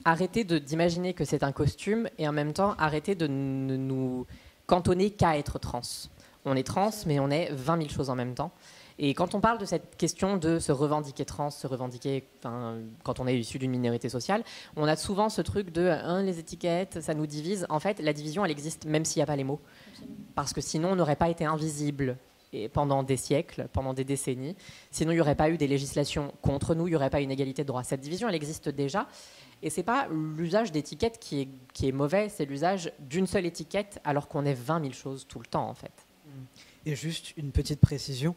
[SPEAKER 3] arrêtez d'imaginer que c'est un costume et en même temps, arrêtez de ne nous cantonner qu'à être trans. On est trans, mais on est 20 000 choses en même temps. Et quand on parle de cette question de se revendiquer trans, se revendiquer, quand on est issu d'une minorité sociale, on a souvent ce truc de les étiquettes, ça nous divise. En fait, la division, elle existe même s'il n'y a pas les mots. Parce que sinon, on n'aurait pas été invisible pendant des siècles, pendant des décennies. Sinon, il n'y aurait pas eu des législations contre nous, il n'y aurait pas une égalité de droit. Cette division, elle existe déjà. Et ce n'est pas l'usage d'étiquettes qui est mauvais, c'est l'usage d'une seule étiquette alors qu'on est 20 000 choses tout le temps, en fait.
[SPEAKER 4] Et juste une petite précision,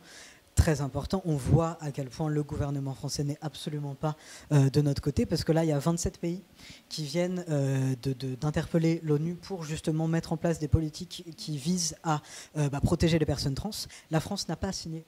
[SPEAKER 4] très important, on voit à quel point le gouvernement français n'est absolument pas de notre côté, parce que là, il y a 27 pays qui viennent d'interpeller l'ONU pour justement mettre en place des politiques qui visent à protéger les personnes trans. La France n'a pas signé.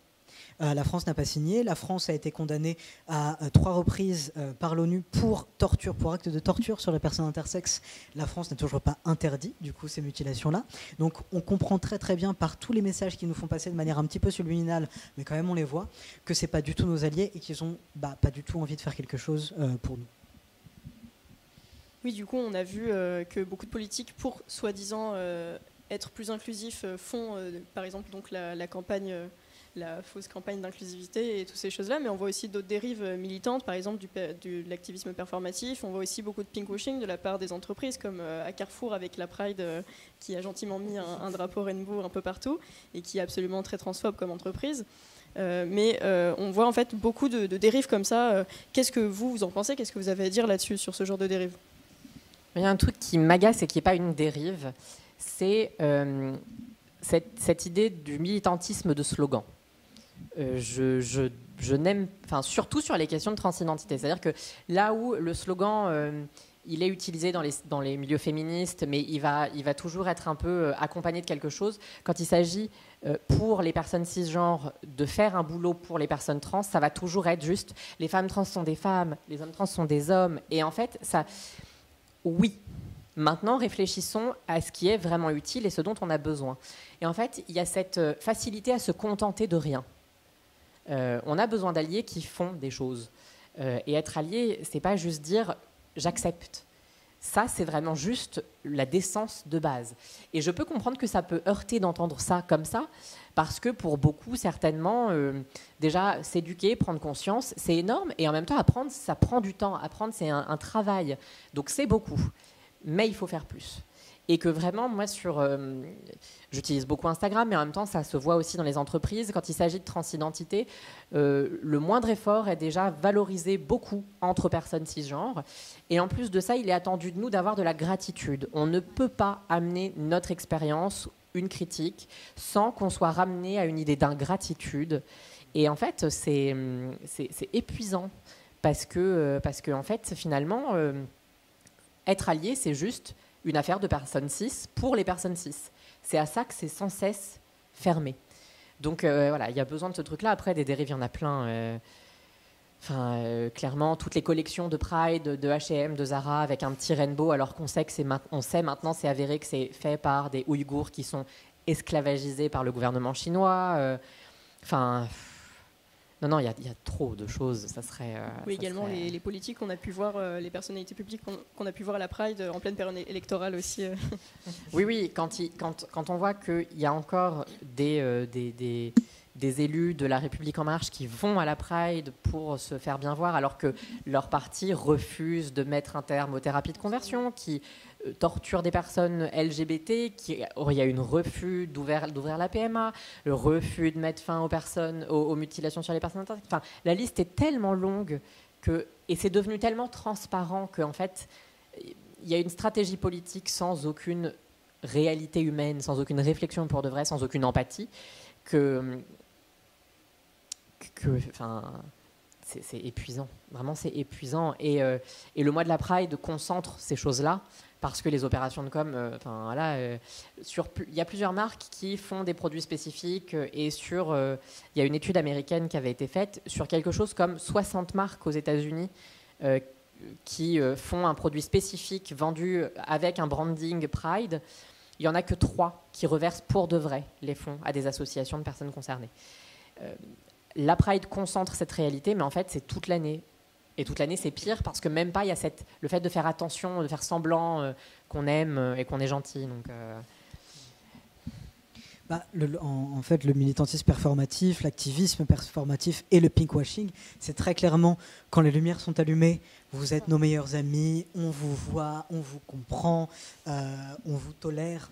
[SPEAKER 4] La France n'a pas signé. La France a été condamnée à 3 reprises par l'ONU pour torture, pour acte de torture sur les personnes intersexes. La France n'a toujours pas interdit, du coup, ces mutilations-là. Donc, on comprend très très bien par tous les messages qui nous font passer de manière un petit peu subliminale, mais quand même on les voit, que c'est pas du tout nos alliés et qu'ils ont pas du tout envie de faire quelque chose pour nous.
[SPEAKER 2] Oui, du coup, on a vu que beaucoup de politiques, pour soi-disant être plus inclusifs, font, par exemple, donc la campagne. La fausse campagne d'inclusivité et toutes ces choses-là, mais on voit aussi d'autres dérives militantes, par exemple de l'activisme performatif. On voit aussi beaucoup de pinkwashing de la part des entreprises, comme à Carrefour avec la Pride, qui a gentiment mis un drapeau rainbow un peu partout et qui est absolument très transphobe comme entreprise. Mais on voit en fait beaucoup de dérives comme ça. Qu'est-ce que vous en pensez? Qu'est-ce que vous avez à dire là-dessus, sur ce genre de dérive?
[SPEAKER 3] Il y a un truc qui m'agace et qui n'est pas une dérive, c'est cette idée du militantisme de slogan. Je n'aime, surtout sur les questions de transidentité. C'est-à-dire que là où le slogan, il est utilisé dans les milieux féministes, mais il va toujours être un peu accompagné de quelque chose. Quand il s'agit pour les personnes cisgenres de faire un boulot pour les personnes trans, ça va toujours être juste les femmes trans sont des femmes, les hommes trans sont des hommes. Et en fait, oui. Maintenant, réfléchissons à ce qui est vraiment utile et ce dont on a besoin. Et en fait, il y a cette facilité à se contenter de rien. On a besoin d'alliés qui font des choses. Et être allié, c'est pas juste dire j'accepte. Ça, c'est vraiment juste la décence de base. Et je peux comprendre que ça peut heurter d'entendre ça comme ça, parce que pour beaucoup, certainement, déjà, s'éduquer, prendre conscience, c'est énorme. Et en même temps, apprendre, ça prend du temps. Apprendre, c'est un travail. Donc, c'est beaucoup. Mais il faut faire plus. Et que vraiment, moi, j'utilise beaucoup Instagram, mais en même temps, ça se voit aussi dans les entreprises. Quand il s'agit de transidentité, le moindre effort est déjà valorisé beaucoup entre personnes cisgenres. Et en plus de ça, il est attendu de nous d'avoir de la gratitude. On ne peut pas amener notre expérience, une critique, sans qu'on soit ramené à une idée d'ingratitude. Et en fait, c'est épuisant. Parce que en fait, finalement, être allié, c'est juste une affaire de personnes cis pour les personnes cis. C'est à ça que c'est sans cesse fermé. Donc voilà, il y a besoin de ce truc-là. Après, des dérives, il y en a plein. clairement, toutes les collections de Pride, de H&M, de Zara, avec un petit rainbow, alors qu'on sait que on sait maintenant, c'est avéré que c'est fait par des Ouïghours qui sont esclavagisés par le gouvernement chinois. Non, il y a trop de choses. Ça serait.
[SPEAKER 2] Oui, également les politiques qu'on a pu voir, les personnalités publiques qu'on a pu voir à la Pride en pleine période électorale aussi.
[SPEAKER 3] Oui, quand on voit qu'il y a encore des élus de la République En Marche qui vont à la Pride pour se faire bien voir, alors que leur parti refuse de mettre un terme aux thérapies de conversion, qui torture des personnes LGBT, il y a eu un refus d'ouvrir la PMA, le refus de mettre fin aux mutilations sur les personnes interses. Enfin, la liste est tellement longue et c'est devenu tellement transparent qu'en fait, il y a une stratégie politique sans aucune réalité humaine, sans aucune réflexion pour de vrai, sans aucune empathie, c'est épuisant. Vraiment, c'est épuisant. Et le mois de la Pride concentre ces choses-là, parce que les opérations de com, il y a plusieurs marques qui font des produits spécifiques, et il y a une étude américaine qui avait été faite sur quelque chose comme 60 marques aux États-Unis qui font un produit spécifique vendu avec un branding Pride. Il n'y en a que 3 qui reversent pour de vrai les fonds à des associations de personnes concernées. La Pride concentre cette réalité, mais en fait, c'est toute l'année. Et toute l'année, c'est pire parce que même pas, il y a le fait de faire attention, de faire semblant qu'on aime et qu'on est gentil. Donc,
[SPEAKER 4] en fait, le militantisme performatif, l'activisme performatif et le pinkwashing, c'est très clairement quand les lumières sont allumées, vous êtes nos meilleurs amis, on vous voit, on vous comprend, on vous tolère.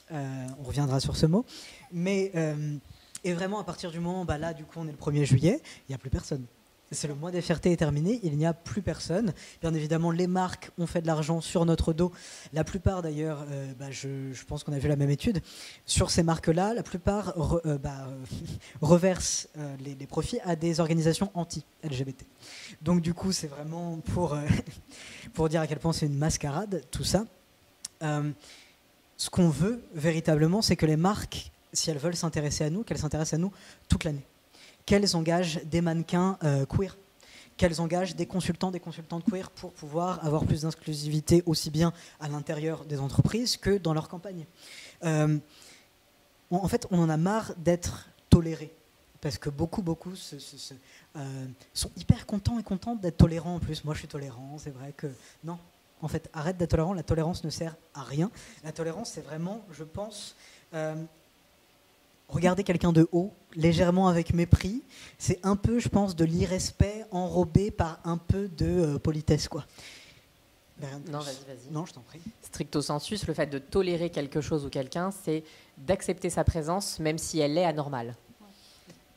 [SPEAKER 4] On reviendra sur ce mot. Mais, et vraiment, à partir du moment, là, du coup, on est le 1er juillet, il n'y a plus personne. C'est le mois des fiertés est terminé, il n'y a plus personne. Bien évidemment, les marques ont fait de l'argent sur notre dos. La plupart, d'ailleurs, je pense qu'on a vu la même étude, sur ces marques-là, la plupart reversent les profits à des organisations anti-LGBT. Donc du coup, c'est vraiment pour dire à quel point c'est une mascarade, tout ça. Ce qu'on veut véritablement, c'est que les marques, si elles veulent s'intéresser à nous, qu'elles s'intéressent à nous toute l'année. Qu'elles engagent des mannequins queer, qu'elles engagent des consultantes queer pour pouvoir avoir plus d'inclusivité aussi bien à l'intérieur des entreprises que dans leur campagne. En fait, on en a marre d'être tolérés, parce que beaucoup sont hyper contents et contentes d'être tolérants en plus. Moi, je suis tolérant, c'est vrai que... Non, en fait, arrête d'être tolérant, la tolérance ne sert à rien. La tolérance, c'est vraiment, je pense... regarder quelqu'un de haut, légèrement avec mépris, c'est un peu, je pense, de l'irrespect enrobé par un peu de politesse, quoi.
[SPEAKER 3] Non, vas-y.
[SPEAKER 4] Non, je t'en prie.
[SPEAKER 3] Stricto sensus, le fait de tolérer quelque chose ou quelqu'un, c'est d'accepter sa présence, même si elle est anormale.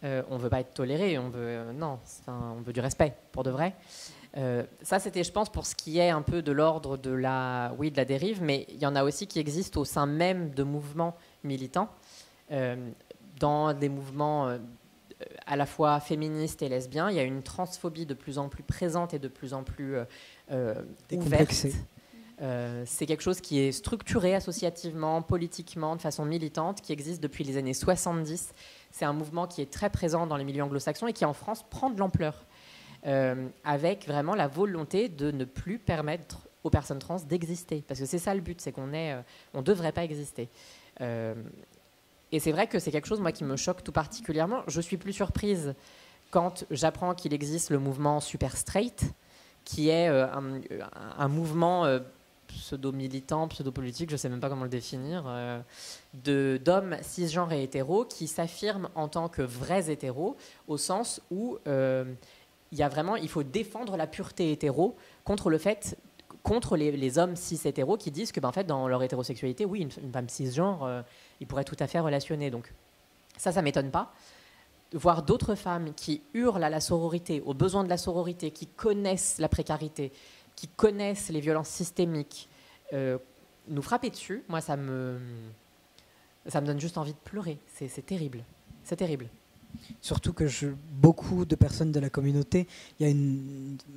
[SPEAKER 3] On ne veut pas être toléré, on veut du respect, pour de vrai. Ça, c'était, je pense, pour ce qui est un peu de l'ordre de la dérive, mais il y en a aussi qui existent au sein même de mouvements militants. Dans des mouvements à la fois féministes et lesbiens, il y a une transphobie de plus en plus présente et de plus en plus ouverte. C'est quelque chose qui est structuré associativement, politiquement, de façon militante, qui existe depuis les années 70. C'est un mouvement qui est très présent dans les milieux anglo-saxons et qui, en France, prend de l'ampleur, avec vraiment la volonté de ne plus permettre aux personnes trans d'exister. Parce que c'est ça le but, c'est qu'on ne devrait pas exister. Et c'est vrai que c'est quelque chose, moi, qui me choque tout particulièrement. Je suis plus surprise quand j'apprends qu'il existe le mouvement Super Straight, qui est un mouvement pseudo-militant, pseudo-politique, je ne sais même pas comment le définir, d'hommes cisgenres et hétéros qui s'affirment en tant que vrais hétéros, au sens où il faut défendre la pureté hétéro contre les hommes cis-hétéros qui disent que, en fait, dans leur hétérosexualité, oui, une femme cisgenre, ils pourraient tout à fait relationner. Donc ça ne m'étonne pas. Voir d'autres femmes qui hurlent à la sororité, aux besoins de la sororité, qui connaissent la précarité, qui connaissent les violences systémiques, nous frapper dessus, moi, ça me donne juste envie de pleurer. C'est terrible. C'est terrible.
[SPEAKER 4] Surtout que beaucoup de personnes de la communauté, il y a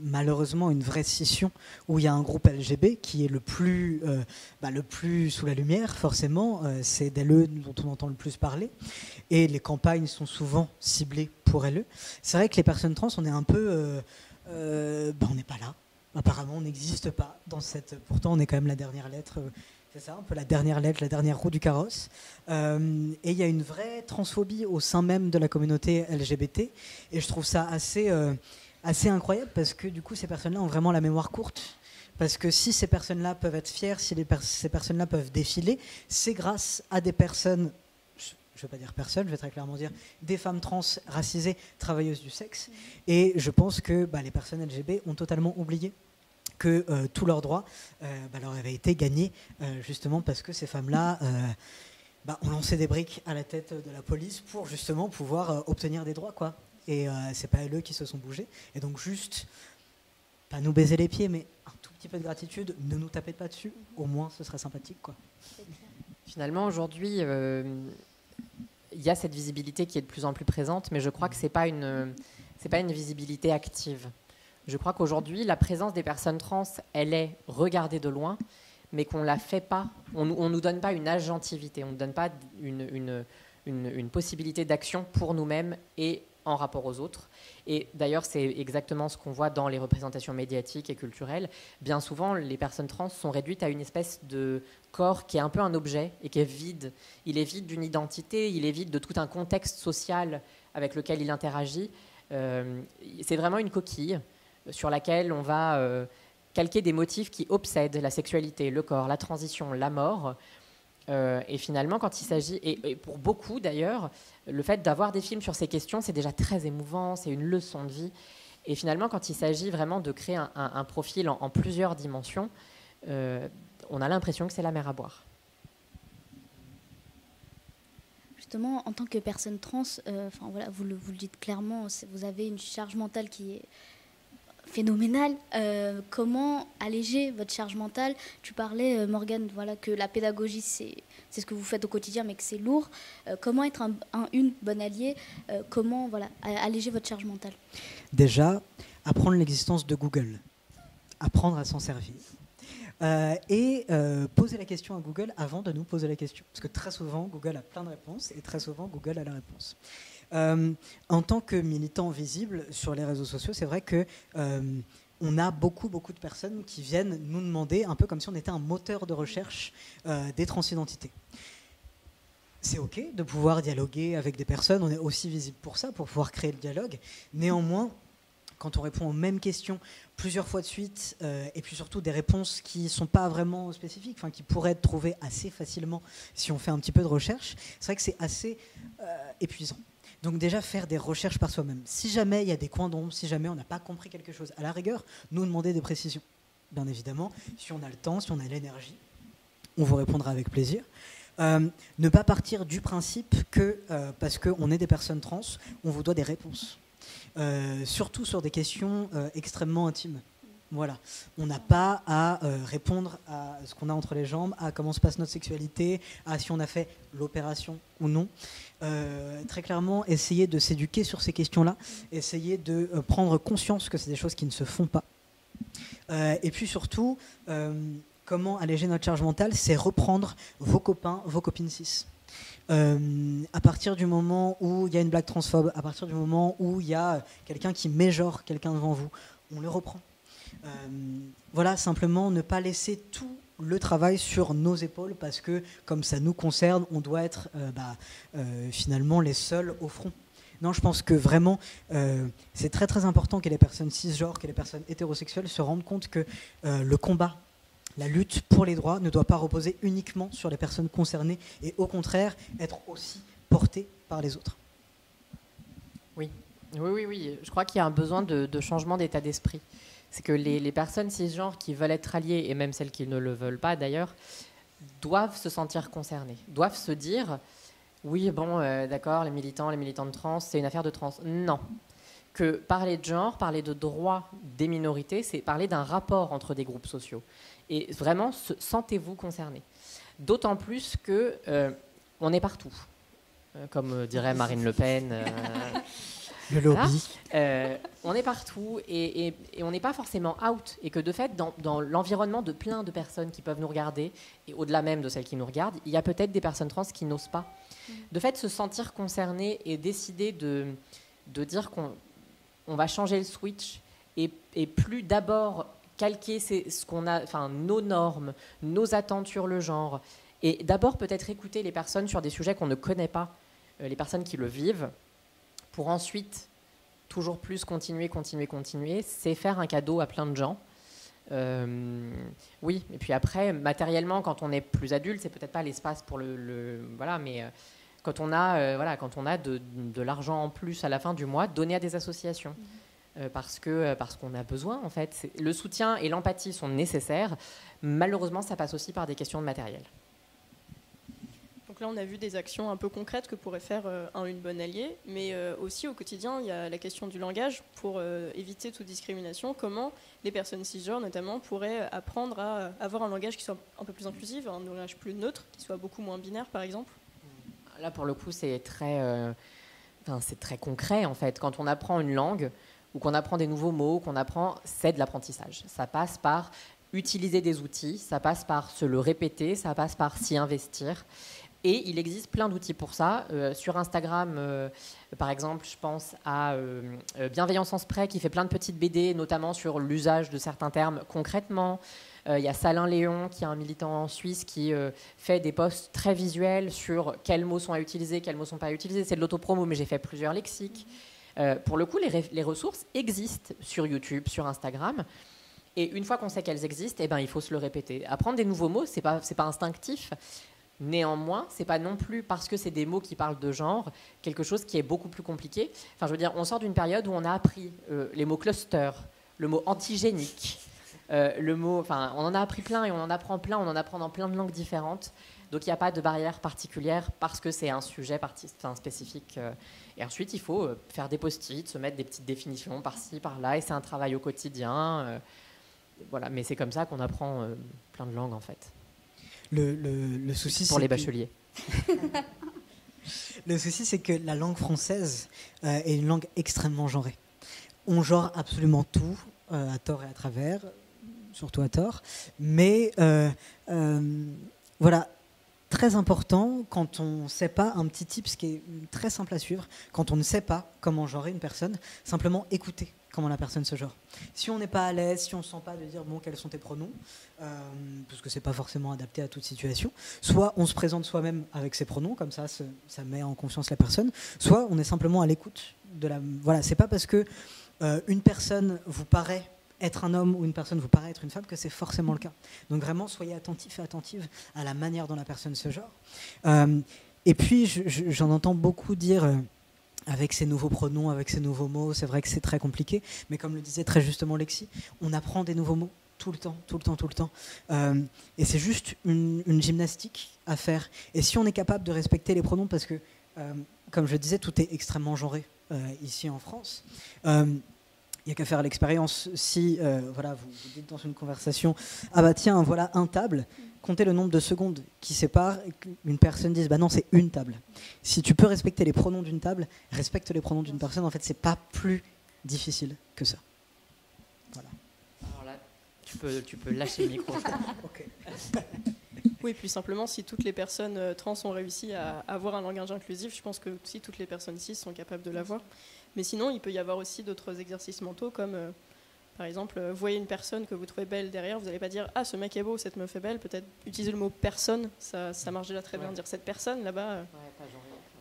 [SPEAKER 4] malheureusement une vraie scission où il y a un groupe LGB qui est le plus sous la lumière, forcément. C'est d'LE dont on entend le plus parler. Et les campagnes sont souvent ciblées pour LE. C'est vrai que les personnes trans, on est un peu... on n'est pas là. Apparemment, on n'existe pas dans cette... Pourtant, on est quand même la dernière lettre... C'est ça, un peu la dernière lettre, la dernière roue du carrosse. Et il y a une vraie transphobie au sein même de la communauté LGBT. Et je trouve ça assez incroyable parce que du coup, ces personnes-là ont vraiment la mémoire courte. Parce que si ces personnes-là peuvent être fières, si ces personnes-là peuvent défiler, c'est grâce à des personnes, je ne vais pas dire personnes, je vais très clairement dire des femmes trans racisées, travailleuses du sexe. Et je pense que les personnes LGBT ont totalement oublié que tous leurs droits leur avaient été gagnés justement parce que ces femmes-là ont lancé des briques à la tête de la police pour justement pouvoir obtenir des droits, quoi. Et c'est pas eux qui se sont bougés. Et donc juste, pas nous baiser les pieds, mais un tout petit peu de gratitude, ne nous tapez pas dessus, au moins ce serait sympathique, quoi.
[SPEAKER 3] Finalement, aujourd'hui, il y a cette visibilité qui est de plus en plus présente, mais je crois que c'est pas une visibilité active. Je crois qu'aujourd'hui, la présence des personnes trans, elle est regardée de loin, mais qu'on ne la fait pas. On ne nous donne pas une agentivité, on ne nous donne pas une possibilité d'action pour nous-mêmes et en rapport aux autres. Et d'ailleurs, c'est exactement ce qu'on voit dans les représentations médiatiques et culturelles. Bien souvent, les personnes trans sont réduites à une espèce de corps qui est un peu un objet et qui est vide. Il est vide d'une identité, il est vide de tout un contexte social avec lequel il interagit. C'est vraiment une coquille sur laquelle on va calquer des motifs qui obsèdent la sexualité, le corps, la transition, la mort. Et finalement, quand il s'agit, et pour beaucoup d'ailleurs, le fait d'avoir des films sur ces questions, c'est déjà très émouvant, c'est une leçon de vie. Et finalement, quand il s'agit vraiment de créer un profil en plusieurs dimensions, on a l'impression que c'est la mer à boire.
[SPEAKER 1] Justement, en tant que personne trans, vous le dites clairement, vous avez une charge mentale qui est phénoménal. Comment alléger votre charge mentale? Tu parlais, Morgane, que la pédagogie, c'est ce que vous faites au quotidien, mais que c'est lourd. Comment être une bonne alliée? Comment alléger votre charge mentale?
[SPEAKER 4] Déjà, apprendre l'existence de Google. Apprendre à s'en servir. Et poser la question à Google avant de nous poser la question. Parce que très souvent, Google a plein de réponses et très souvent, Google a la réponse. En tant que militant visible sur les réseaux sociaux, c'est vrai que on a beaucoup de personnes qui viennent nous demander, un peu comme si on était un moteur de recherche des transidentités. C'est OK de pouvoir dialoguer avec des personnes, on est aussi visible pour ça, pour pouvoir créer le dialogue. Néanmoins, quand on répond aux mêmes questions plusieurs fois de suite, et puis surtout des réponses qui ne sont pas vraiment spécifiques, qui pourraient être trouvées assez facilement si on fait un petit peu de recherche, c'est vrai que c'est assez épuisant. Donc déjà, faire des recherches par soi-même. Si jamais il y a des coins d'ombre, si jamais on n'a pas compris quelque chose, à la rigueur, nous demander des précisions. Bien évidemment, si on a le temps, si on a l'énergie, on vous répondra avec plaisir. Ne pas partir du principe que, parce qu'on est des personnes trans, on vous doit des réponses. Surtout sur des questions extrêmement intimes. Voilà, on n'a pas à répondre à ce qu'on a entre les jambes, à comment se passe notre sexualité, à si on a fait l'opération ou non. Très clairement, essayer de s'éduquer sur ces questions-là, essayer de prendre conscience que c'est des choses qui ne se font pas. Et puis surtout, comment alléger notre charge mentale, c'est reprendre vos copains, vos copines cis. À partir du moment où il y a une blague transphobe, à partir du moment où il y a quelqu'un qui mégenre quelqu'un devant vous, on le reprend. Voilà, simplement ne pas laisser tout le travail sur nos épaules parce que comme ça nous concerne, on doit être finalement les seuls au front. Non, je pense que vraiment c'est très très important que les personnes cisgenres, que les personnes hétérosexuelles se rendent compte que le combat, la lutte pour les droits ne doit pas reposer uniquement sur les personnes concernées et au contraire être aussi portée par les autres.
[SPEAKER 3] Oui. Je crois qu'il y a un besoin de changement d'état d'esprit. C'est que les personnes cisgenres qui veulent être alliées, et même celles qui ne le veulent pas d'ailleurs, doivent se sentir concernées, doivent se dire oui, bon, d'accord, les militantes trans, c'est une affaire de trans. Non. Que parler de genre, parler de droits des minorités, c'est parler d'un rapport entre des groupes sociaux. Et vraiment, sentez-vous concernés. D'autant plus qu'on est partout. comme dirait Marine Le Pen.
[SPEAKER 4] Le lobby.
[SPEAKER 3] Voilà. On est partout et on n'est pas forcément out. Et que de fait, dans l'environnement de plein de personnes qui peuvent nous regarder, et au-delà même de celles qui nous regardent, il y a peut-être des personnes trans qui n'osent pas. De fait, se sentir concerné et décider de dire qu'on va changer le switch et plus d'abord calquer ce qu'on a, enfin, nos normes, nos attentes sur le genre, et d'abord peut-être écouter les personnes sur des sujets qu'on ne connaît pas, les personnes qui le vivent, pour ensuite toujours plus continuer, c'est faire un cadeau à plein de gens. Oui, et puis après, matériellement, quand on est plus adulte, c'est peut-être pas l'espace pour voilà, mais quand on a de l'argent en plus à la fin du mois, donner à des associations. Parce qu'on a besoin, en fait. Le soutien et l'empathie sont nécessaires. Malheureusement, ça passe aussi par des questions de matériel.
[SPEAKER 2] Donc là, on a vu des actions un peu concrètes que pourrait faire une bonne alliée, mais aussi au quotidien, il y a la question du langage pour éviter toute discrimination. Comment les personnes cisgenres, notamment, pourraient apprendre à avoir un langage qui soit un peu plus inclusif, un langage plus neutre, qui soit beaucoup moins binaire, par exemple?
[SPEAKER 3] Là, pour le coup, c'est très concret, en fait. Quand on apprend une langue, ou qu'on apprend des nouveaux mots, c'est de l'apprentissage. Ça passe par utiliser des outils, ça passe par se le répéter, ça passe par s'y investir. Et il existe plein d'outils pour ça. Sur Instagram, par exemple, je pense à Bienveillance en Spray qui fait plein de petites BD, notamment sur l'usage de certains termes concrètement. Il y a Salin Léon, qui est un militant suisse, qui fait des posts très visuels sur quels mots sont à utiliser, quels mots ne sont pas à utiliser. C'est de l'autopromo, mais j'ai fait plusieurs lexiques. Pour le coup, les ressources existent sur YouTube, sur Instagram. Et une fois qu'on sait qu'elles existent, il faut se le répéter. Apprendre des nouveaux mots, c'est pas instinctif. Néanmoins, c'est pas non plus parce que c'est des mots qui parlent de genre quelque chose qui est beaucoup plus compliqué. Enfin, je veux dire, on sort d'une période où on a appris les mots cluster, le mot antigénique, on en a appris plein et on en apprend plein, on en apprend dans plein de langues différentes. Donc il n'y a pas de barrière particulière parce que c'est un sujet spécifique. Et ensuite, il faut faire des post-it, se mettre des petites définitions par-ci, par-là, et c'est un travail au quotidien. Voilà, mais c'est comme ça qu'on apprend plein de langues, en fait.
[SPEAKER 4] Le souci,
[SPEAKER 3] pour les bacheliers.
[SPEAKER 4] Le souci, c'est que la langue française est une langue extrêmement genrée. On genre absolument tout, à tort et à travers, surtout à tort. Mais voilà, très important, quand on ne sait pas, un petit tip, ce qui est très simple à suivre, quand on ne sait pas comment genrer une personne, simplement écouter comment la personne se genre. Si on n'est pas à l'aise, si on ne sent pas de dire bon, quels sont tes pronoms, parce que c'est pas forcément adapté à toute situation, soit on se présente soi-même avec ses pronoms, comme ça met en confiance la personne, soit on est simplement à l'écoute de la. Voilà, c'est pas parce que une personne vous paraît être un homme ou une personne vous paraît être une femme que c'est forcément le cas. Donc vraiment, soyez attentifs et attentives à la manière dont la personne se genre. Et puis, j'en entends beaucoup dire avec ces nouveaux pronoms, avec ces nouveaux mots, c'est vrai que c'est très compliqué, mais comme le disait très justement Lexi, on apprend des nouveaux mots tout le temps. Et c'est juste une gymnastique à faire. Et si on est capable de respecter les pronoms, parce que, comme je le disais, tout est extrêmement genré ici en France, il n'y a qu'à faire l'expérience. Si voilà, vous dites dans une conversation, ah bah tiens, voilà un table, comptez le nombre de secondes qui séparent et qu'une personne dise, bah non, c'est une table. Si tu peux respecter les pronoms d'une table, respecte les pronoms d'une personne. En fait, c'est pas plus difficile que ça. Voilà.
[SPEAKER 3] Alors là, tu peux lâcher le micro.
[SPEAKER 4] Ok.
[SPEAKER 2] Oui, puis simplement, si toutes les personnes trans ont réussi à avoir un langage inclusif, je pense que si toutes les personnes cis sont capables de l'avoir. Mais sinon, il peut y avoir aussi d'autres exercices mentaux, comme par exemple, vous voyez une personne que vous trouvez belle derrière, vous n'allez pas dire « Ah, ce mec est beau, cette meuf est belle », peut-être utiliser le mot « personne », ça marche déjà très bien, dire « cette personne là-bas ».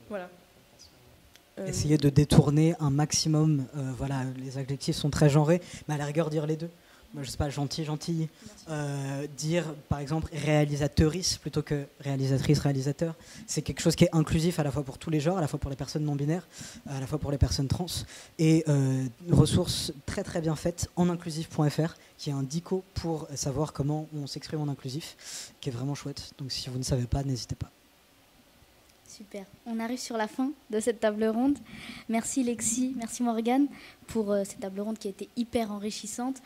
[SPEAKER 2] Voilà.
[SPEAKER 4] Essayer de détourner un maximum, voilà, les adjectifs sont très genrés, mais à la rigueur dire les deux. Moi, je sais pas, gentille, dire par exemple réalisatrice plutôt que réalisatrice, réalisateur, c'est quelque chose qui est inclusif à la fois pour tous les genres, à la fois pour les personnes non binaires, à la fois pour les personnes trans, et une ressource très très bien faite en inclusif.fr qui est un dico pour savoir comment on s'exprime en inclusif, qui est vraiment chouette. Donc si vous ne savez pas, n'hésitez pas.
[SPEAKER 1] Super. On arrive sur la fin de cette table ronde. Merci Lexi, merci Morgane pour cette table ronde qui a été hyper enrichissante.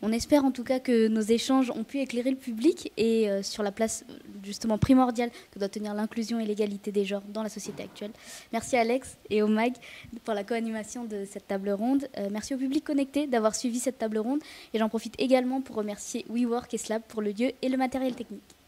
[SPEAKER 1] On espère en tout cas que nos échanges ont pu éclairer le public et sur la place justement primordiale que doit tenir l'inclusion et l'égalité des genres dans la société actuelle. Merci à Alex et au MAG pour la co-animation de cette table ronde. Merci au public connecté d'avoir suivi cette table ronde et j'en profite également pour remercier WeWork et Slab pour le lieu et le matériel technique.